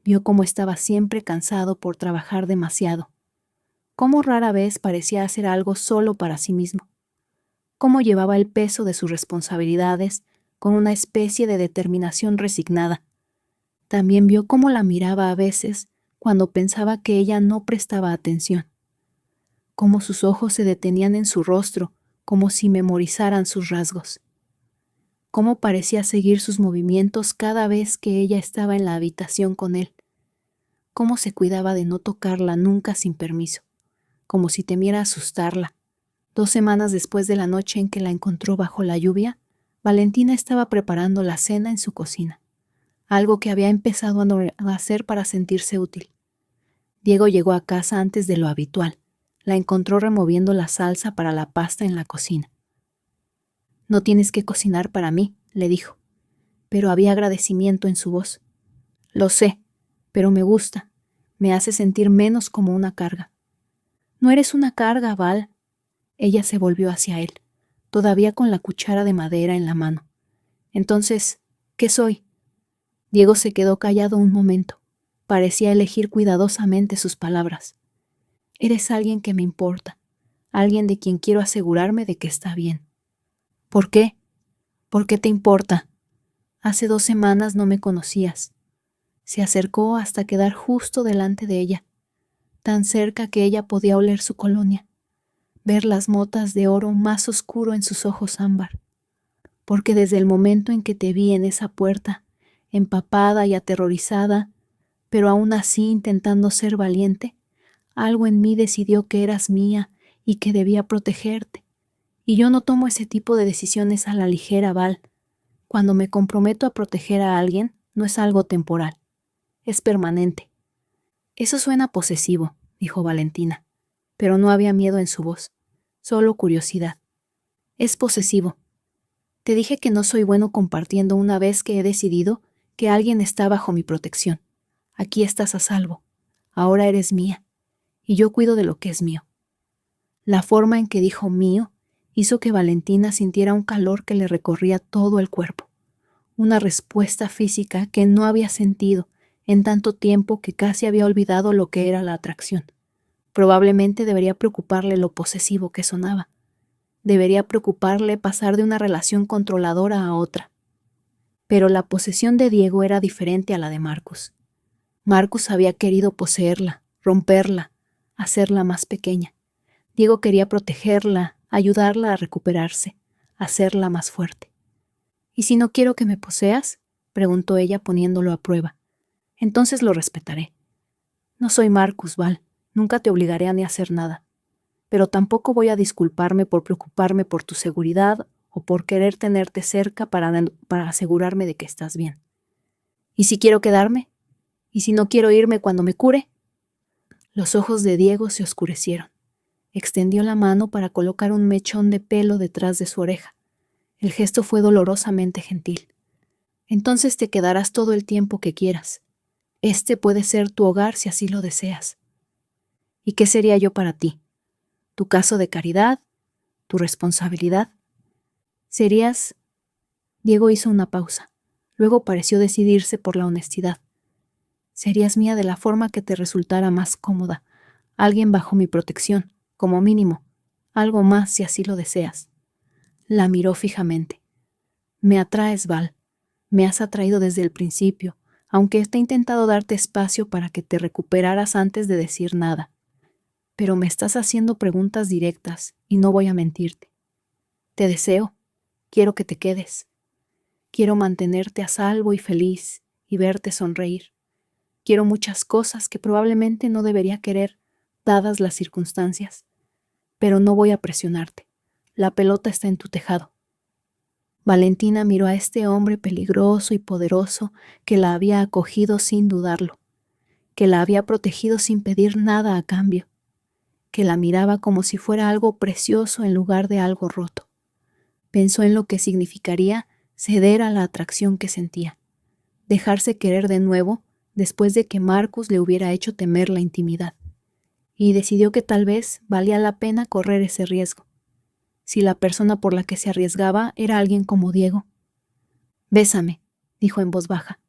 Vio cómo estaba siempre cansado por trabajar demasiado, cómo rara vez parecía hacer algo solo para sí mismo, cómo llevaba el peso de sus responsabilidades con una especie de determinación resignada. También vio cómo la miraba a veces cuando pensaba que ella no prestaba atención, cómo sus ojos se detenían en su rostro como si memorizaran sus rasgos, cómo parecía seguir sus movimientos cada vez que ella estaba en la habitación con él, cómo se cuidaba de no tocarla nunca sin permiso, como si temiera asustarla. 2 semanas después de la noche en que la encontró bajo la lluvia, Valentina estaba preparando la cena en su cocina, algo que había empezado a hacer para sentirse útil. Diego llegó a casa antes de lo habitual. La encontró removiendo la salsa para la pasta en la cocina. «No tienes que cocinar para mí», le dijo, pero había agradecimiento en su voz. «Lo sé, pero me gusta. Me hace sentir menos como una carga». «No eres una carga, Val». Ella se volvió hacia él, todavía con la cuchara de madera en la mano. «Entonces, ¿qué soy?» Diego se quedó callado un momento. Parecía elegir cuidadosamente sus palabras. «Eres alguien que me importa, alguien de quien quiero asegurarme de que está bien». «¿Por qué? ¿Por qué te importa? Hace 2 semanas no me conocías». Se acercó hasta quedar justo delante de ella, tan cerca que ella podía oler su colonia, ver las motas de oro más oscuro en sus ojos ámbar. «Porque desde el momento en que te vi en esa puerta, empapada y aterrorizada, pero aún así intentando ser valiente, algo en mí decidió que eras mía y que debía protegerte. Y yo no tomo ese tipo de decisiones a la ligera, Val. Cuando me comprometo a proteger a alguien, no es algo temporal, es permanente». «Eso suena posesivo», dijo Valentina, pero no había miedo en su voz, solo curiosidad. «Es posesivo. Te dije que no soy bueno compartiendo una vez que he decidido que alguien está bajo mi protección. Aquí estás a salvo. Ahora eres mía, y yo cuido de lo que es mío». La forma en que dijo mío hizo que Valentina sintiera un calor que le recorría todo el cuerpo, una respuesta física que no había sentido en tanto tiempo que casi había olvidado lo que era la atracción. Probablemente debería preocuparle lo posesivo que sonaba. Debería preocuparle pasar de una relación controladora a otra. Pero la posesión de Diego era diferente a la de Marcus. Marcus había querido poseerla, romperla, hacerla más pequeña. Diego quería protegerla, ayudarla a recuperarse, hacerla más fuerte. «¿Y si no quiero que me poseas?», preguntó ella poniéndolo a prueba. «Entonces lo respetaré». No soy Marcus, Val. Nunca te obligaré a ni hacer nada. Pero tampoco voy a disculparme por preocuparme por tu seguridad o por querer tenerte cerca para asegurarme de que estás bien. ¿Y si quiero quedarme? ¿Y si no quiero irme cuando me cure? Los ojos de Diego se oscurecieron. Extendió la mano para colocar un mechón de pelo detrás de su oreja. El gesto fue dolorosamente gentil. Entonces te quedarás todo el tiempo que quieras. Este puede ser tu hogar si así lo deseas. ¿Y qué sería yo para ti? ¿Tu caso de caridad? ¿Tu responsabilidad? Serías... Diego hizo una pausa. Luego pareció decidirse por la honestidad. Serías mía de la forma que te resultara más cómoda. Alguien bajo mi protección, como mínimo. Algo más si así lo deseas. La miró fijamente. Me atraes, Val. Me has atraído desde el principio, aunque he intentado darte espacio para que te recuperaras antes de decir nada. Pero me estás haciendo preguntas directas y no voy a mentirte. Te deseo. Quiero que te quedes. Quiero mantenerte a salvo y feliz y verte sonreír. Quiero muchas cosas que probablemente no debería querer, dadas las circunstancias. Pero no voy a presionarte. La pelota está en tu tejado. Valentina miró a este hombre peligroso y poderoso que la había acogido sin dudarlo, que la había protegido sin pedir nada a cambio, que la miraba como si fuera algo precioso en lugar de algo roto. Pensó en lo que significaría ceder a la atracción que sentía, dejarse querer de nuevo después de que Marcus le hubiera hecho temer la intimidad, y decidió que tal vez valía la pena correr ese riesgo, si la persona por la que se arriesgaba era alguien como Diego. «Bésame», dijo en voz baja.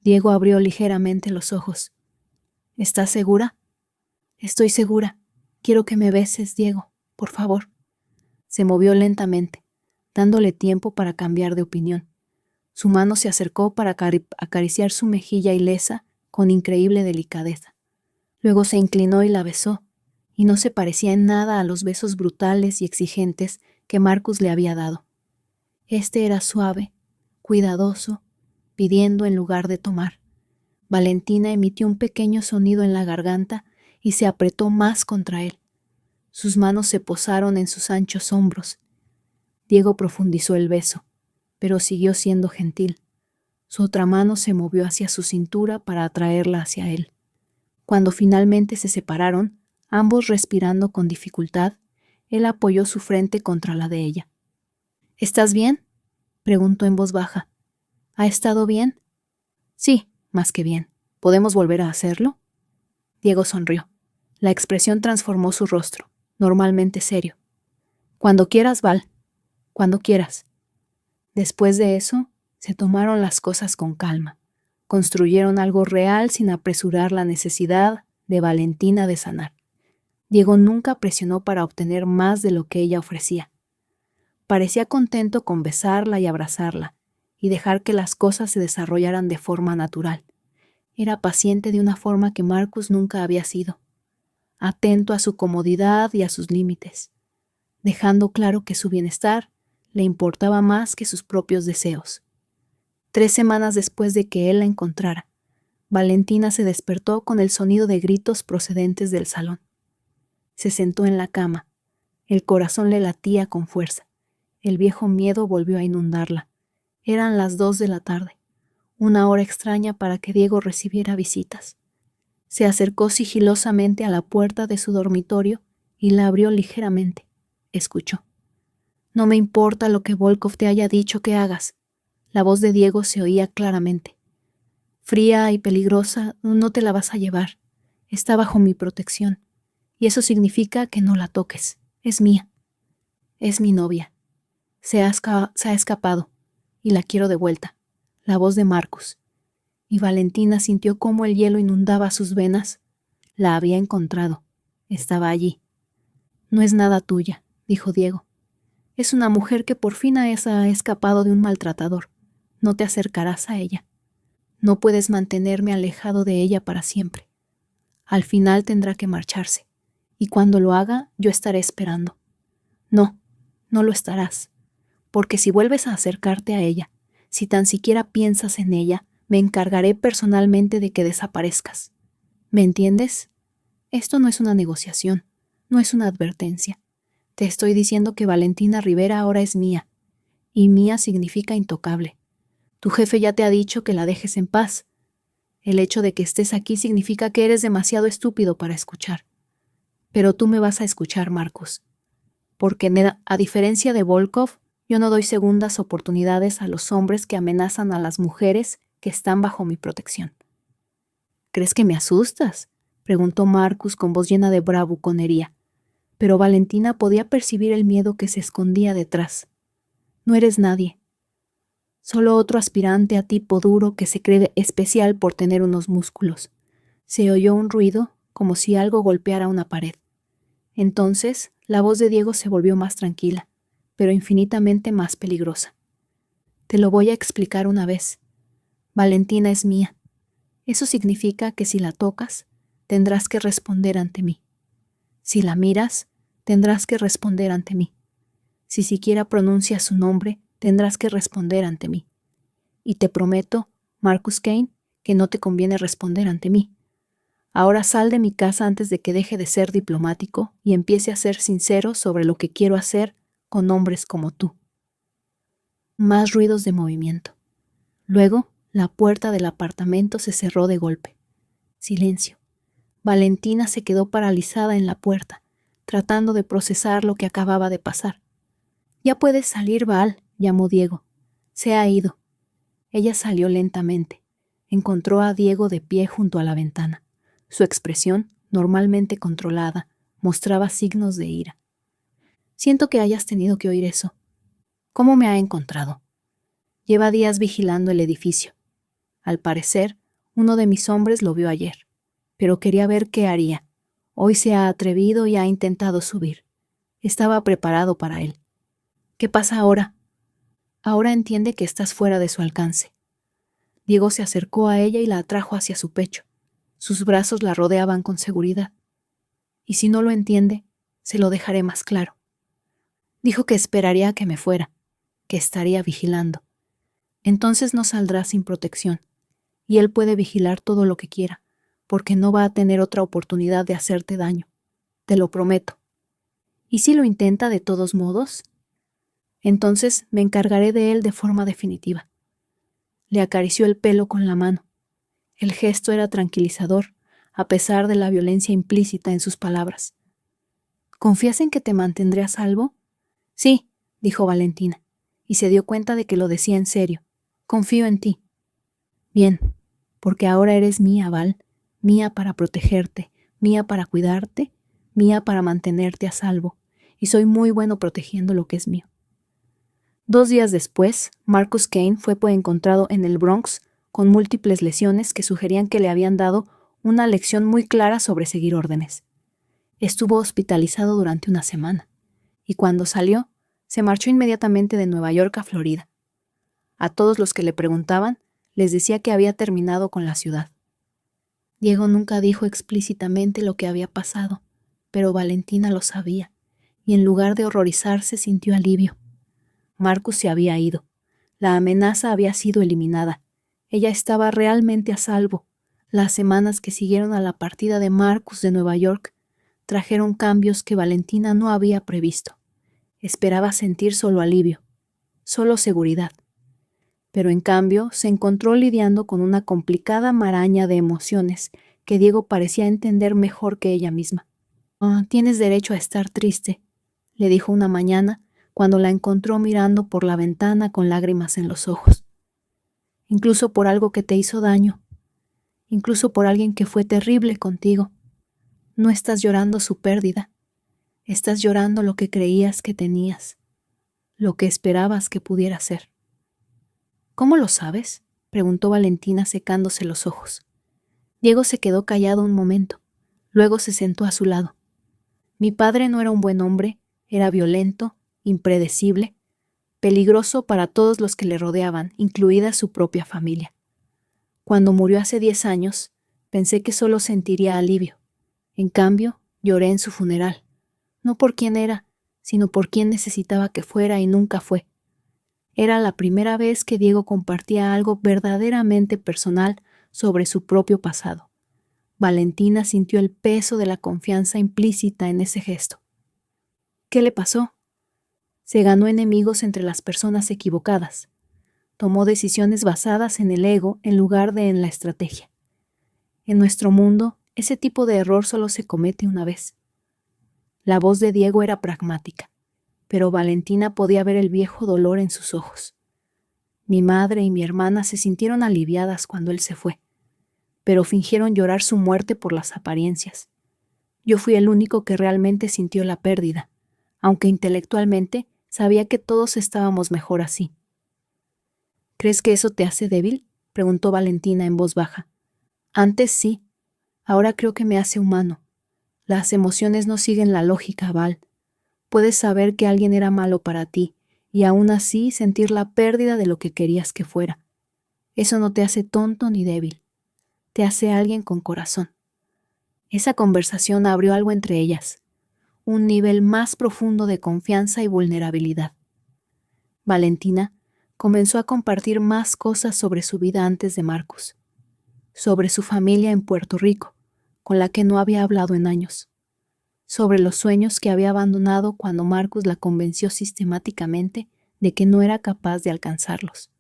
Diego abrió ligeramente los ojos. «¿Estás segura?» «Estoy segura. Quiero que me beses, Diego, por favor». Se movió lentamente, dándole tiempo para cambiar de opinión. Su mano se acercó para acariciar su mejilla ilesa con increíble delicadeza. Luego se inclinó y la besó, y no se parecía en nada a los besos brutales y exigentes que Marcus le había dado. Este era suave, cuidadoso, pidiendo en lugar de tomar. Valentina emitió un pequeño sonido en la garganta y se apretó más contra él. Sus manos se posaron en sus anchos hombros. Diego profundizó el beso, pero siguió siendo gentil. Su otra mano se movió hacia su cintura para atraerla hacia él. Cuando finalmente se separaron, ambos respirando con dificultad, él apoyó su frente contra la de ella. «¿Estás bien?», preguntó en voz baja. «¿Ha estado bien?» «Sí, más que bien. ¿Podemos volver a hacerlo?» Diego sonrió. La expresión transformó su rostro, normalmente serio. «Cuando quieras, Val. Cuando quieras». Después de eso, se tomaron las cosas con calma. Construyeron algo real sin apresurar la necesidad de Valentina de sanar. Diego nunca presionó para obtener más de lo que ella ofrecía. Parecía contento con besarla y abrazarla, y dejar que las cosas se desarrollaran de forma natural. Era paciente de una forma que Marcus nunca había sido, atento a su comodidad y a sus límites, dejando claro que su bienestar le importaba más que sus propios deseos. 3 semanas después de que él la encontrara, Valentina se despertó con el sonido de gritos procedentes del salón. Se sentó en la cama. El corazón le latía con fuerza. El viejo miedo volvió a inundarla. Eran las 2 de la tarde, una hora extraña para que Diego recibiera visitas. Se acercó sigilosamente a la puerta de su dormitorio y la abrió ligeramente. Escuchó. «No me importa lo que Volkov te haya dicho que hagas». La voz de Diego se oía claramente. «Fría y peligrosa, no te la vas a llevar. Está bajo mi protección. Y eso significa que no la toques. Es mía. Es mi novia. Se ha escapado. Y la quiero de vuelta». La voz de Marcus. Y Valentina sintió cómo el hielo inundaba sus venas. La había encontrado. Estaba allí. «No es nada tuya», dijo Diego. «Es una mujer que por fin ha escapado de un maltratador. No te acercarás a ella. No puedes mantenerme alejado de ella para siempre. Al final tendrá que marcharse, y cuando lo haga, yo estaré esperando». «No, no lo estarás, porque si vuelves a acercarte a ella, si tan siquiera piensas en ella, me encargaré personalmente de que desaparezcas». ¿Me entiendes? Esto no es una negociación, no es una advertencia. Te estoy diciendo que Valentina Rivera ahora es mía, y mía significa intocable. Tu jefe ya te ha dicho que la dejes en paz. El hecho de que estés aquí significa que eres demasiado estúpido para escuchar. Pero tú me vas a escuchar, Marcus. Porque, a diferencia de Volkov, yo no doy segundas oportunidades a los hombres que amenazan a las mujeres que están bajo mi protección. ¿Crees que me asustas?, preguntó Marcus con voz llena de bravuconería. Pero Valentina podía percibir el miedo que se escondía detrás. No eres nadie. Solo otro aspirante a tipo duro que se cree especial por tener unos músculos. Se oyó un ruido, como si algo golpeara una pared. Entonces, la voz de Diego se volvió más tranquila, pero infinitamente más peligrosa. Te lo voy a explicar una vez. Valentina es mía. Eso significa que si la tocas, tendrás que responder ante mí. Si la miras, tendrás que responder ante mí. Si siquiera pronuncias su nombre, tendrás que responder ante mí. Y te prometo, Marcus Kane, que no te conviene responder ante mí. Ahora sal de mi casa antes de que deje de ser diplomático y empiece a ser sincero sobre lo que quiero hacer con hombres como tú. Más ruidos de movimiento. Luego, la puerta del apartamento se cerró de golpe. Silencio. Valentina se quedó paralizada en la puerta, tratando de procesar lo que acababa de pasar. «Ya puedes salir, Val», llamó Diego. «Se ha ido». Ella salió lentamente. Encontró a Diego de pie junto a la ventana. Su expresión, normalmente controlada, mostraba signos de ira. «Siento que hayas tenido que oír eso. ¿Cómo me ha encontrado?» «Lleva días vigilando el edificio. Al parecer, uno de mis hombres lo vio ayer, pero quería ver qué haría. Hoy se ha atrevido y ha intentado subir. Estaba preparado para él. ¿Qué pasa ahora?» «Ahora entiende que estás fuera de su alcance». Diego se acercó a ella y la atrajo hacia su pecho. Sus brazos la rodeaban con seguridad. «Y si no lo entiende, se lo dejaré más claro. Dijo que esperaría a que me fuera, que estaría vigilando. Entonces no saldrá sin protección, y él puede vigilar todo lo que quiera, porque no va a tener otra oportunidad de hacerte daño. Te lo prometo. ¿Y si lo intenta de todos modos? Entonces me encargaré de él de forma definitiva». Le acarició el pelo con la mano. El gesto era tranquilizador, a pesar de la violencia implícita en sus palabras. «¿Confías en que te mantendré a salvo?» «Sí», dijo Valentina, y se dio cuenta de que lo decía en serio. «Confío en ti». «Bien, porque ahora eres mía, Val, mía para protegerte, mía para cuidarte, mía para mantenerte a salvo, y soy muy bueno protegiendo lo que es mío». 2 días después, Marcus Kane fue encontrado en el Bronx con múltiples lesiones que sugerían que le habían dado una lección muy clara sobre seguir órdenes. Estuvo hospitalizado durante una semana, y cuando salió, se marchó inmediatamente de Nueva York a Florida. A todos los que le preguntaban, les decía que había terminado con la ciudad. Diego nunca dijo explícitamente lo que había pasado, pero Valentina lo sabía, y en lugar de horrorizarse sintió alivio. Marcus se había ido. La amenaza había sido eliminada. Ella estaba realmente a salvo. Las semanas que siguieron a la partida de Marcus de Nueva York trajeron cambios que Valentina no había previsto. Esperaba sentir solo alivio, solo seguridad. Pero en cambio se encontró lidiando con una complicada maraña de emociones que Diego parecía entender mejor que ella misma. «Tienes derecho a estar triste», le dijo una mañana, cuando la encontró mirando por la ventana con lágrimas en los ojos. «Incluso por algo que te hizo daño, incluso por alguien que fue terrible contigo. No estás llorando su pérdida, estás llorando lo que creías que tenías, lo que esperabas que pudiera ser». «¿Cómo lo sabes?», preguntó Valentina secándose los ojos. Diego se quedó callado un momento, luego se sentó a su lado. «Mi padre no era un buen hombre, era violento, impredecible, peligroso para todos los que le rodeaban, incluida su propia familia. Cuando murió hace 10 años, pensé que solo sentiría alivio. En cambio, lloré en su funeral, no por quién era, sino por quién necesitaba que fuera y nunca fue. Era la primera vez que Diego compartía algo verdaderamente personal sobre su propio pasado. Valentina sintió el peso de la confianza implícita en ese gesto. ¿Qué le pasó? Se ganó enemigos entre las personas equivocadas. Tomó decisiones basadas en el ego en lugar de en la estrategia. En nuestro mundo, ese tipo de error solo se comete una vez. La voz de Diego era pragmática, pero Valentina podía ver el viejo dolor en sus ojos. Mi madre y mi hermana se sintieron aliviadas cuando él se fue, pero fingieron llorar su muerte por las apariencias. Yo fui el único que realmente sintió la pérdida, aunque intelectualmente sabía que todos estábamos mejor así. ¿Crees que eso te hace débil?, preguntó Valentina en voz baja. Antes sí, ahora creo que me hace humano. Las emociones no siguen la lógica, Val. Puedes saber que alguien era malo para ti y aún así sentir la pérdida de lo que querías que fuera. Eso no te hace tonto ni débil. Te hace alguien con corazón. Esa conversación abrió algo entre ellas, un nivel más profundo de confianza y vulnerabilidad. Valentina comenzó a compartir más cosas sobre su vida antes de Marcus, sobre su familia en Puerto Rico, con la que no había hablado en años, sobre los sueños que había abandonado cuando Marcus la convenció sistemáticamente de que no era capaz de alcanzarlos.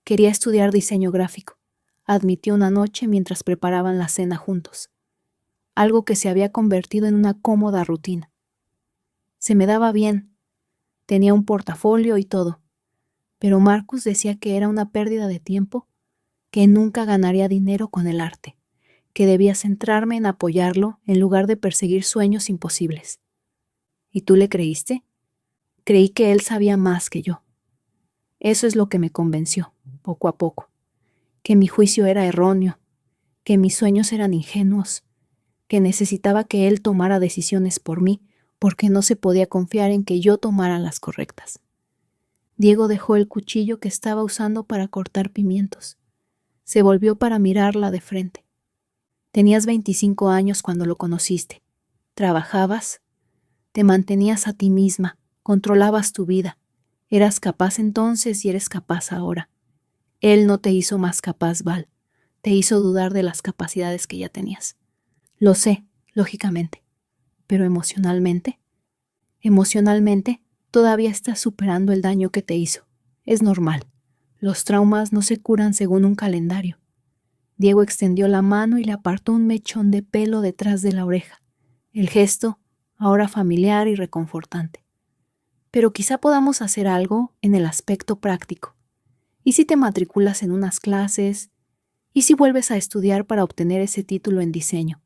Quería estudiar diseño gráfico, admitió una noche mientras preparaban la cena juntos, algo que se había convertido en una cómoda rutina. Se me daba bien, tenía un portafolio y todo, pero Marcus decía que era una pérdida de tiempo, que nunca ganaría dinero con el arte, que debía centrarme en apoyarlo en lugar de perseguir sueños imposibles. ¿Y tú le creíste? Creí que él sabía más que yo. Eso es lo que me convenció, poco a poco, que mi juicio era erróneo, que mis sueños eran ingenuos, que necesitaba que él tomara decisiones por mí, porque no se podía confiar en que yo tomara las correctas. Diego dejó el cuchillo que estaba usando para cortar pimientos. Se volvió para mirarla de frente. Tenías 25 años cuando lo conociste. Trabajabas, te mantenías a ti misma, controlabas tu vida. Eras capaz entonces y eres capaz ahora. Él no te hizo más capaz, Val. Te hizo dudar de las capacidades que ya tenías. Lo sé, lógicamente. Pero emocionalmente, todavía estás superando el daño que te hizo. Es normal. Los traumas no se curan según un calendario. Diego extendió la mano y le apartó un mechón de pelo detrás de la oreja. El gesto, ahora familiar y reconfortante. Pero quizá podamos hacer algo en el aspecto práctico. ¿Y si te matriculas en unas clases? ¿Y si vuelves a estudiar para obtener ese título en diseño?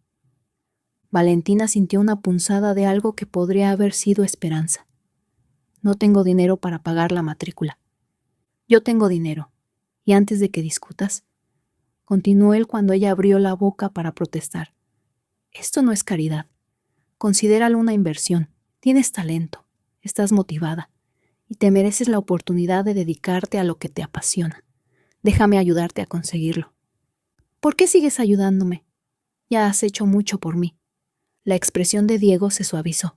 Valentina sintió una punzada de algo que podría haber sido esperanza. No tengo dinero para pagar la matrícula. Yo tengo dinero. Y antes de que discutas, continuó él cuando ella abrió la boca para protestar. Esto no es caridad. Considéralo una inversión. Tienes talento, estás motivada, y te mereces la oportunidad de dedicarte a lo que te apasiona. Déjame ayudarte a conseguirlo. ¿Por qué sigues ayudándome? Ya has hecho mucho por mí. La expresión de Diego se suavizó.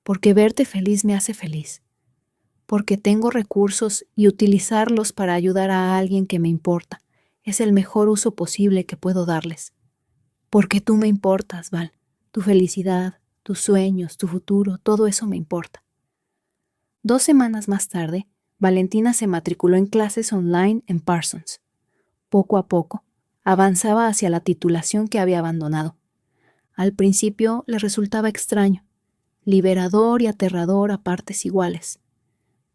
Porque verte feliz me hace feliz. Porque tengo recursos y utilizarlos para ayudar a alguien que me importa es el mejor uso posible que puedo darles. Porque tú me importas, Val. Tu felicidad, tus sueños, tu futuro, todo eso me importa. 2 semanas más tarde, Valentina se matriculó en clases online en Parsons. Poco a poco, avanzaba hacia la titulación que había abandonado. Al principio le resultaba extraño, liberador y aterrador a partes iguales.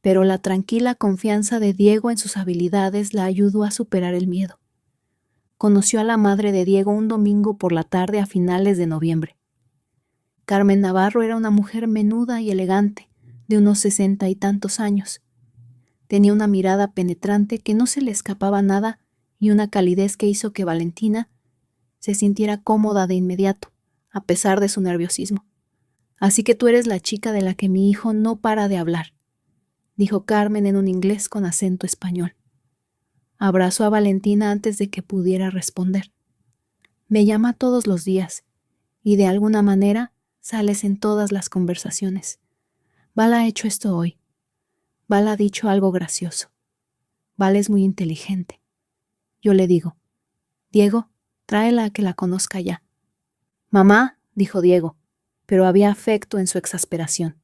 Pero la tranquila confianza de Diego en sus habilidades la ayudó a superar el miedo. Conoció a la madre de Diego un domingo por la tarde a finales de noviembre. Carmen Navarro era una mujer menuda y elegante, de unos 60 y tantos años. Tenía una mirada penetrante que no se le escapaba nada y una calidez que hizo que Valentina se sintiera cómoda de inmediato, a pesar de su nerviosismo. Así que tú eres la chica de la que mi hijo no para de hablar, dijo Carmen en un inglés con acento español. Abrazó a Valentina antes de que pudiera responder. Me llama todos los días y de alguna manera sales en todas las conversaciones. Val ha hecho esto hoy. Val ha dicho algo gracioso. Val es muy inteligente. Yo le digo, Diego, Tráela a que la conozca ya. Mamá, dijo Diego, pero había afecto en su exasperación.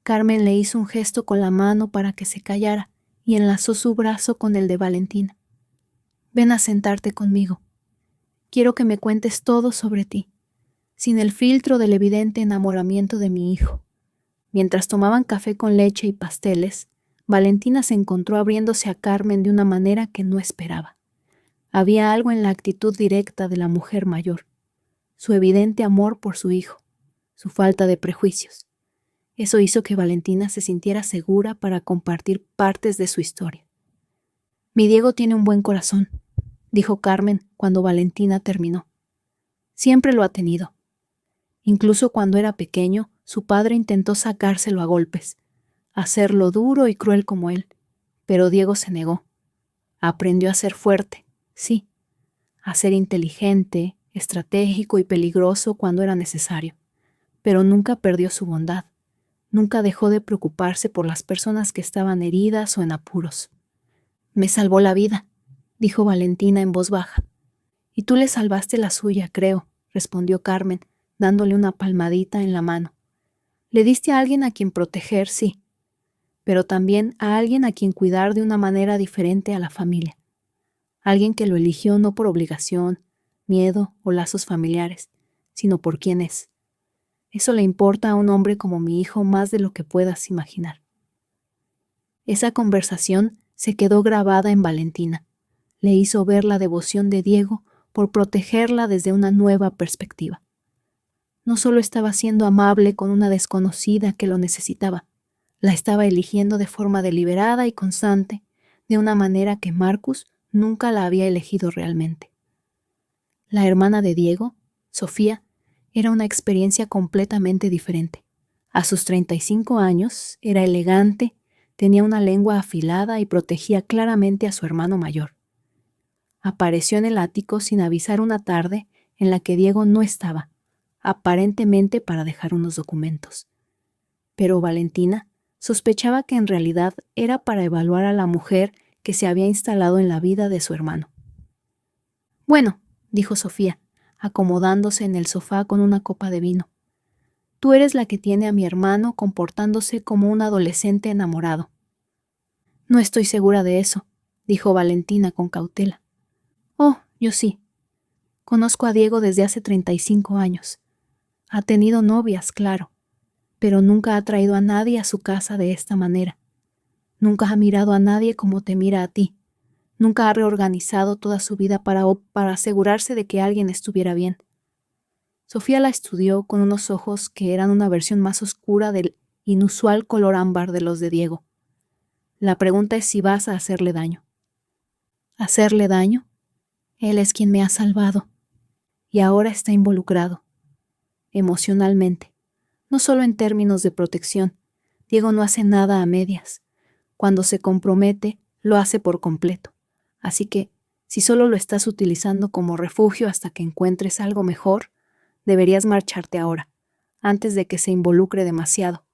Carmen le hizo un gesto con la mano para que se callara y enlazó su brazo con el de Valentina. Ven a sentarte conmigo. Quiero que me cuentes todo sobre ti, sin el filtro del evidente enamoramiento de mi hijo. Mientras tomaban café con leche y pasteles, Valentina se encontró abriéndose a Carmen de una manera que no esperaba. Había algo en la actitud directa de la mujer mayor, su evidente amor por su hijo, su falta de prejuicios. Eso hizo que Valentina se sintiera segura para compartir partes de su historia. Mi Diego tiene un buen corazón, dijo Carmen cuando Valentina terminó. Siempre lo ha tenido. Incluso cuando era pequeño, su padre intentó sacárselo a golpes, hacerlo duro y cruel como él, pero Diego se negó. Aprendió a ser fuerte, sí, a ser inteligente, estratégico y peligroso cuando era necesario, pero nunca perdió su bondad. Nunca dejó de preocuparse por las personas que estaban heridas o en apuros. Me salvó la vida, dijo Valentina en voz baja. Y tú le salvaste la suya, creo, respondió Carmen, dándole una palmadita en la mano. Le diste a alguien a quien proteger, sí, pero también a alguien a quien cuidar de una manera diferente a la familia. Alguien que lo eligió no por obligación, miedo o lazos familiares, sino por quién es. Eso le importa a un hombre como mi hijo más de lo que puedas imaginar. Esa conversación se quedó grabada en Valentina. Le hizo ver la devoción de Diego por protegerla desde una nueva perspectiva. No solo estaba siendo amable con una desconocida que lo necesitaba, la estaba eligiendo de forma deliberada y constante, de una manera que Marcus nunca la había elegido realmente. La hermana de Diego, Sofía, era una experiencia completamente diferente. A sus 35 años, era elegante, tenía una lengua afilada y protegía claramente a su hermano mayor. Apareció en el ático sin avisar una tarde en la que Diego no estaba, aparentemente para dejar unos documentos. Pero Valentina sospechaba que en realidad era para evaluar a la mujer que se había instalado en la vida de su hermano. Bueno, dijo Sofía, acomodándose en el sofá con una copa de vino. Tú eres la que tiene a mi hermano comportándose como un adolescente enamorado. No estoy segura de eso, dijo Valentina con cautela. Oh, yo sí. Conozco a Diego desde hace 35 años. Ha tenido novias, claro, pero nunca ha traído a nadie a su casa de esta manera. Nunca ha mirado a nadie como te mira a ti. Nunca ha reorganizado toda su vida para asegurarse de que alguien estuviera bien. Sofía la estudió con unos ojos que eran una versión más oscura del inusual color ámbar de los de Diego. La pregunta es si vas a hacerle daño. ¿Hacerle daño? Él es quien me ha salvado. Y ahora está involucrado. Emocionalmente. No solo en términos de protección. Diego no hace nada a medias. Cuando se compromete, lo hace por completo. Así que, si solo lo estás utilizando como refugio hasta que encuentres algo mejor, deberías marcharte ahora, antes de que se involucre demasiado.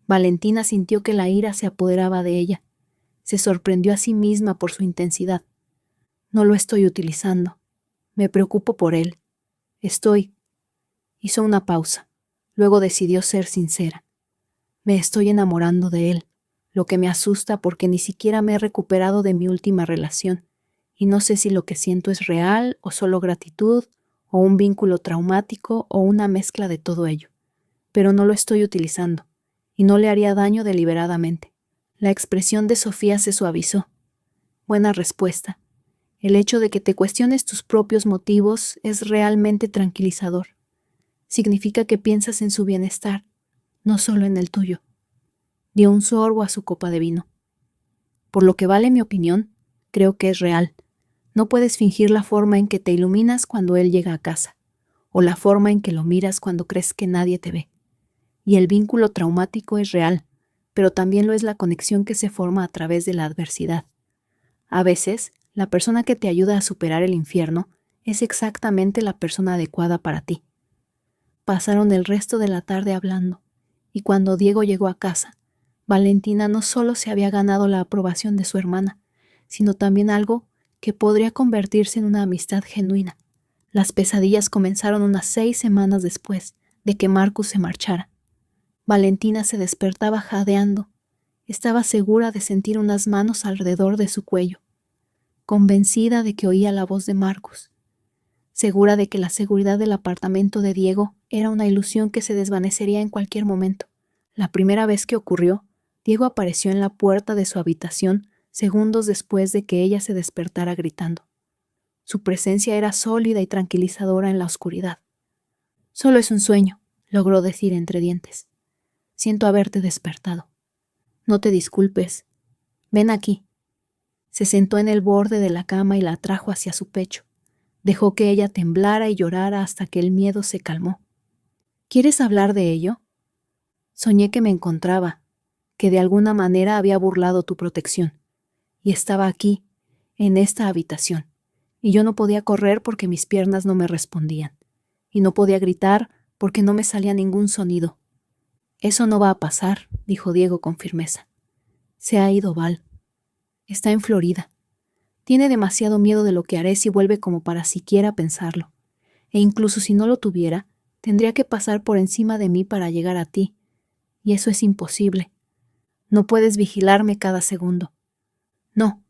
Valentina sintió que la ira se apoderaba de ella. Se sorprendió a sí misma por su intensidad. No lo estoy utilizando. Me preocupo por él. Hizo una pausa. Luego decidió ser sincera. Me estoy enamorando de él, lo que me asusta porque ni siquiera me he recuperado de mi última relación, y no sé si lo que siento es real o solo gratitud, o un vínculo traumático o una mezcla de todo ello. Pero no lo estoy utilizando, y no le haría daño deliberadamente. La expresión de Sofía se suavizó. Buena respuesta. El hecho de que te cuestiones tus propios motivos es realmente tranquilizador. Significa que piensas en su bienestar, no solo en el tuyo. Dio un sorbo a su copa de vino. Por lo que vale mi opinión, creo que es real. No puedes fingir la forma en que te iluminas cuando él llega a casa, o la forma en que lo miras cuando crees que nadie te ve. Y el vínculo traumático es real, pero también lo es la conexión que se forma a través de la adversidad. A veces, la persona que te ayuda a superar el infierno es exactamente la persona adecuada para ti. Pasaron el resto de la tarde hablando, y cuando Diego llegó a casa, Valentina no solo se había ganado la aprobación de su hermana, sino también algo que podría convertirse en una amistad genuina, Las pesadillas comenzaron unas 6 semanas después de que Marcus se marchara. Valentina se despertaba jadeando. Estaba segura de sentir unas manos alrededor de su cuello, convencida de que oía la voz de Marcus, segura de que la seguridad del apartamento de Diego era una ilusión que se desvanecería en cualquier momento. La primera vez que ocurrió, Diego apareció en la puerta de su habitación segundos después de que ella se despertara gritando. Su presencia era sólida y tranquilizadora en la oscuridad. «Solo es un sueño», logró decir entre dientes. «Siento haberte despertado. No te disculpes. Ven aquí». Se sentó en el borde de la cama y la atrajo hacia su pecho. Dejó que ella temblara y llorara hasta que el miedo se calmó. «¿Quieres hablar de ello? Soñé que me encontraba, que de alguna manera había burlado tu protección, y estaba aquí, en esta habitación, y yo no podía correr porque mis piernas no me respondían, y no podía gritar porque no me salía ningún sonido. Eso no va a pasar», dijo Diego con firmeza. «Se ha ido Val. Está en Florida. Tiene demasiado miedo de lo que haré si vuelve como para siquiera pensarlo. E incluso si no lo tuviera, tendría que pasar por encima de mí para llegar a ti. Y eso es imposible. No puedes vigilarme cada segundo». «No,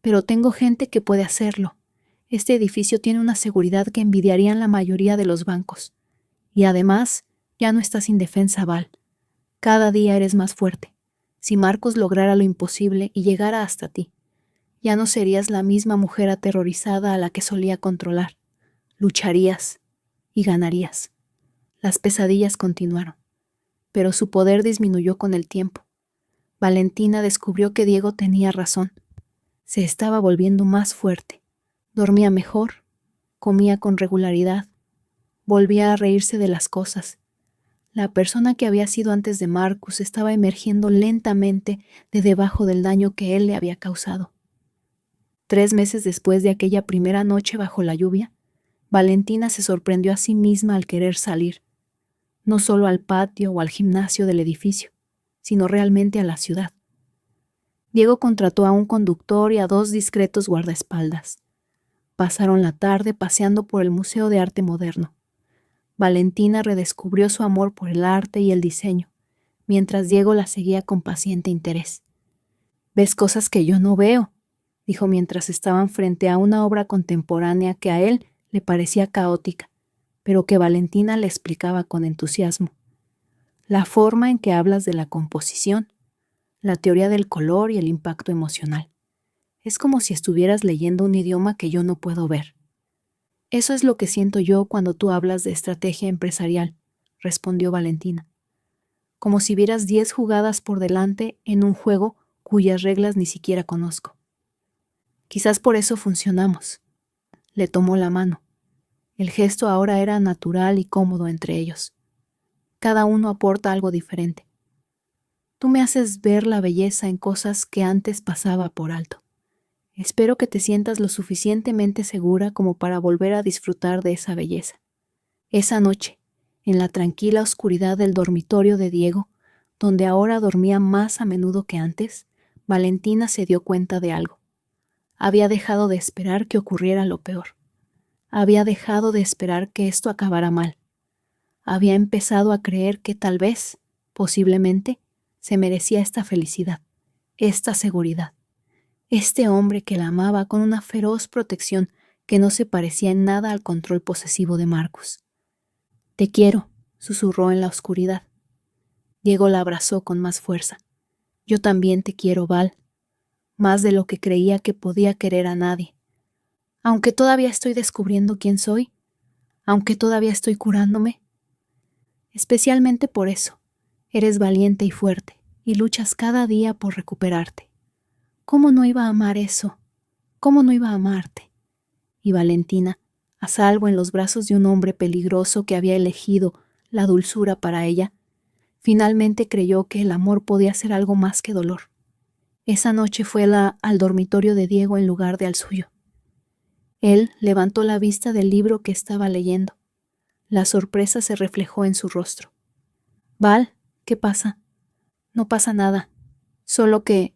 pero tengo gente que puede hacerlo. Este edificio tiene una seguridad que envidiarían la mayoría de los bancos. Y además, ya no estás indefensa, Val. Cada día eres más fuerte. Si Marcus lograra lo imposible y llegara hasta ti, ya no serías la misma mujer aterrorizada a la que solía controlar. Lucharías y ganarías». Las pesadillas continuaron, pero su poder disminuyó con el tiempo. Valentina descubrió que Diego tenía razón. Se estaba volviendo más fuerte. Dormía mejor, comía con regularidad, volvía a reírse de las cosas. La persona que había sido antes de Marcus estaba emergiendo lentamente de debajo del daño que él le había causado. 3 meses después de aquella primera noche bajo la lluvia, Valentina se sorprendió a sí misma al querer salir, no solo al patio o al gimnasio del edificio, sino realmente a la ciudad. Diego contrató a un conductor y a 2 discretos guardaespaldas. Pasaron la tarde paseando por el Museo de Arte Moderno. Valentina redescubrió su amor por el arte y el diseño, mientras Diego la seguía con paciente interés. «Ves cosas que yo no veo», dijo mientras estaban frente a una obra contemporánea que a él le parecía caótica, pero que Valentina le explicaba con entusiasmo. «La forma en que hablas de la composición, la teoría del color y el impacto emocional. Es como si estuvieras leyendo un idioma que yo no puedo ver». «Eso es lo que siento yo cuando tú hablas de estrategia empresarial», respondió Valentina. «Como si vieras 10 jugadas por delante en un juego cuyas reglas ni siquiera conozco. Quizás por eso funcionamos». Le tomó la mano. El gesto ahora era natural y cómodo entre ellos. Cada uno aporta algo diferente. Tú me haces ver la belleza en cosas que antes pasaba por alto. Espero que te sientas lo suficientemente segura como para volver a disfrutar de esa belleza. Esa noche, en la tranquila oscuridad del dormitorio de Diego, donde ahora dormía más a menudo que antes, Valentina se dio cuenta de algo. Había dejado de esperar que ocurriera lo peor. Había dejado de esperar que esto acabara mal. Había empezado a creer que tal vez, posiblemente, se merecía esta felicidad, esta seguridad. Este hombre que la amaba con una feroz protección que no se parecía en nada al control posesivo de Marcus. «Te quiero», susurró en la oscuridad. Diego la abrazó con más fuerza. «Yo también te quiero, Val, más de lo que creía que podía querer a nadie. Aunque todavía estoy descubriendo quién soy, aunque todavía estoy curándome. Especialmente por eso, eres valiente y fuerte, y luchas cada día por recuperarte. ¿Cómo no iba a amar eso? ¿Cómo no iba a amarte?» Y Valentina, a salvo en los brazos de un hombre peligroso que había elegido la dulzura para ella, finalmente creyó que el amor podía ser algo más que dolor. Esa noche fue al dormitorio de Diego en lugar de al suyo. Él levantó la vista del libro que estaba leyendo. La sorpresa se reflejó en su rostro. «Val, ¿qué pasa?» «No pasa nada, solo que…»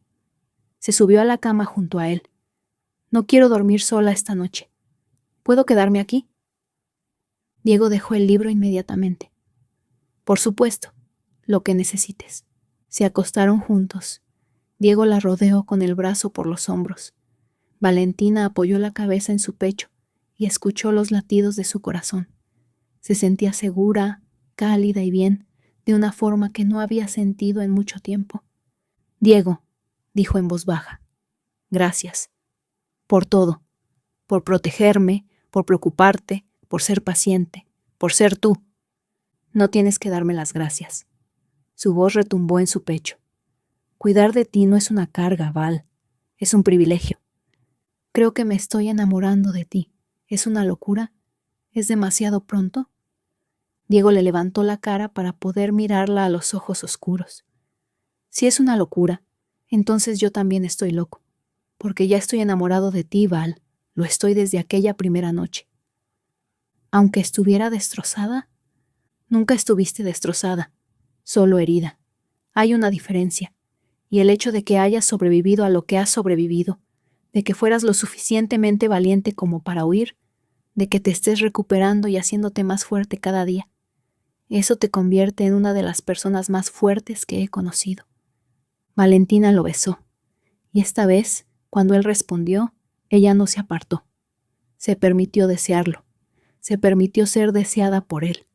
Se subió a la cama junto a él. «No quiero dormir sola esta noche. ¿Puedo quedarme aquí?» Diego dejó el libro inmediatamente. Por supuesto, lo que necesites. Se acostaron juntos. Diego la rodeó con el brazo por los hombros. Valentina apoyó la cabeza en su pecho y escuchó los latidos de su corazón. Se sentía segura, cálida y bien, de una forma que no había sentido en mucho tiempo. Diego, dijo en voz baja, gracias. Por todo. Por protegerme, por preocuparte, por ser paciente, por ser tú. No tienes que darme las gracias. Su voz retumbó en su pecho. Cuidar de ti no es una carga, Val. Es un privilegio. Creo que me estoy enamorando de ti. ¿Es una locura? ¿Es demasiado pronto? Diego le levantó la cara para poder mirarla a los ojos oscuros. Si es una locura, entonces yo también estoy loco, porque ya estoy enamorado de ti, Val. Lo estoy desde aquella primera noche. Aunque estuviera destrozada, nunca estuviste destrozada, solo herida. Hay una diferencia, y el hecho de que hayas sobrevivido a lo que has sobrevivido, de que fueras lo suficientemente valiente como para huir, de que te estés recuperando y haciéndote más fuerte cada día, eso te convierte en una de las personas más fuertes que he conocido. Valentina lo besó, y esta vez, cuando él respondió, ella no se apartó. Se permitió desearlo, se permitió ser deseada por él.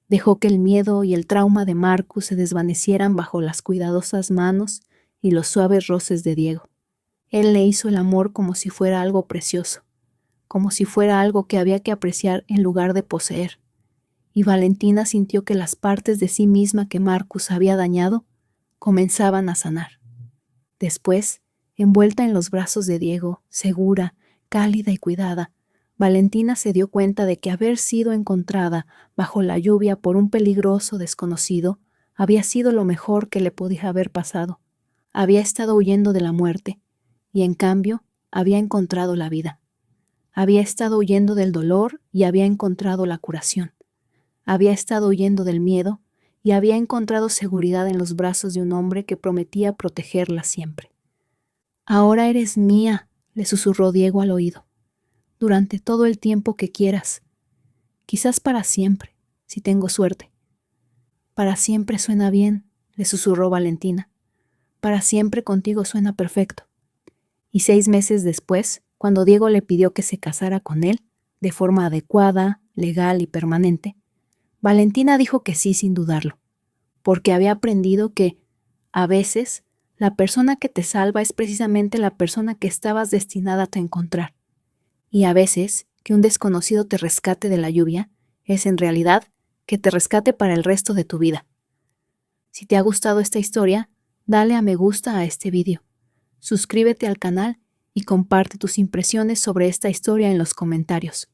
Dejó que el miedo y el trauma de Marcus se desvanecieran bajo las cuidadosas manos y los suaves roces de Diego. Él le hizo el amor como si fuera algo precioso, como si fuera algo que había que apreciar en lugar de poseer. Y Valentina sintió que las partes de sí misma que Marcus había dañado comenzaban a sanar. Después, envuelta en los brazos de Diego, segura, cálida y cuidada, Valentina se dio cuenta de que haber sido encontrada bajo la lluvia por un peligroso desconocido había sido lo mejor que le podía haber pasado. Había estado huyendo de la muerte, y en cambio había encontrado la vida. Había estado huyendo del dolor y había encontrado la curación. Había estado huyendo del miedo y había encontrado seguridad en los brazos de un hombre que prometía protegerla siempre. Ahora eres mía, le susurró Diego al oído, durante todo el tiempo que quieras. Quizás para siempre, si tengo suerte. Para siempre suena bien, le susurró Valentina. Para siempre contigo suena perfecto. Y 6 meses después, cuando Diego le pidió que se casara con él, de forma adecuada, legal y permanente, Valentina dijo que sí sin dudarlo, porque había aprendido que, a veces, la persona que te salva es precisamente la persona que estabas destinada a encontrar, y a veces, que un desconocido te rescate de la lluvia, es en realidad que te rescate para el resto de tu vida. Si te ha gustado esta historia, dale a me gusta a este vídeo, suscríbete al canal y comparte tus impresiones sobre esta historia en los comentarios.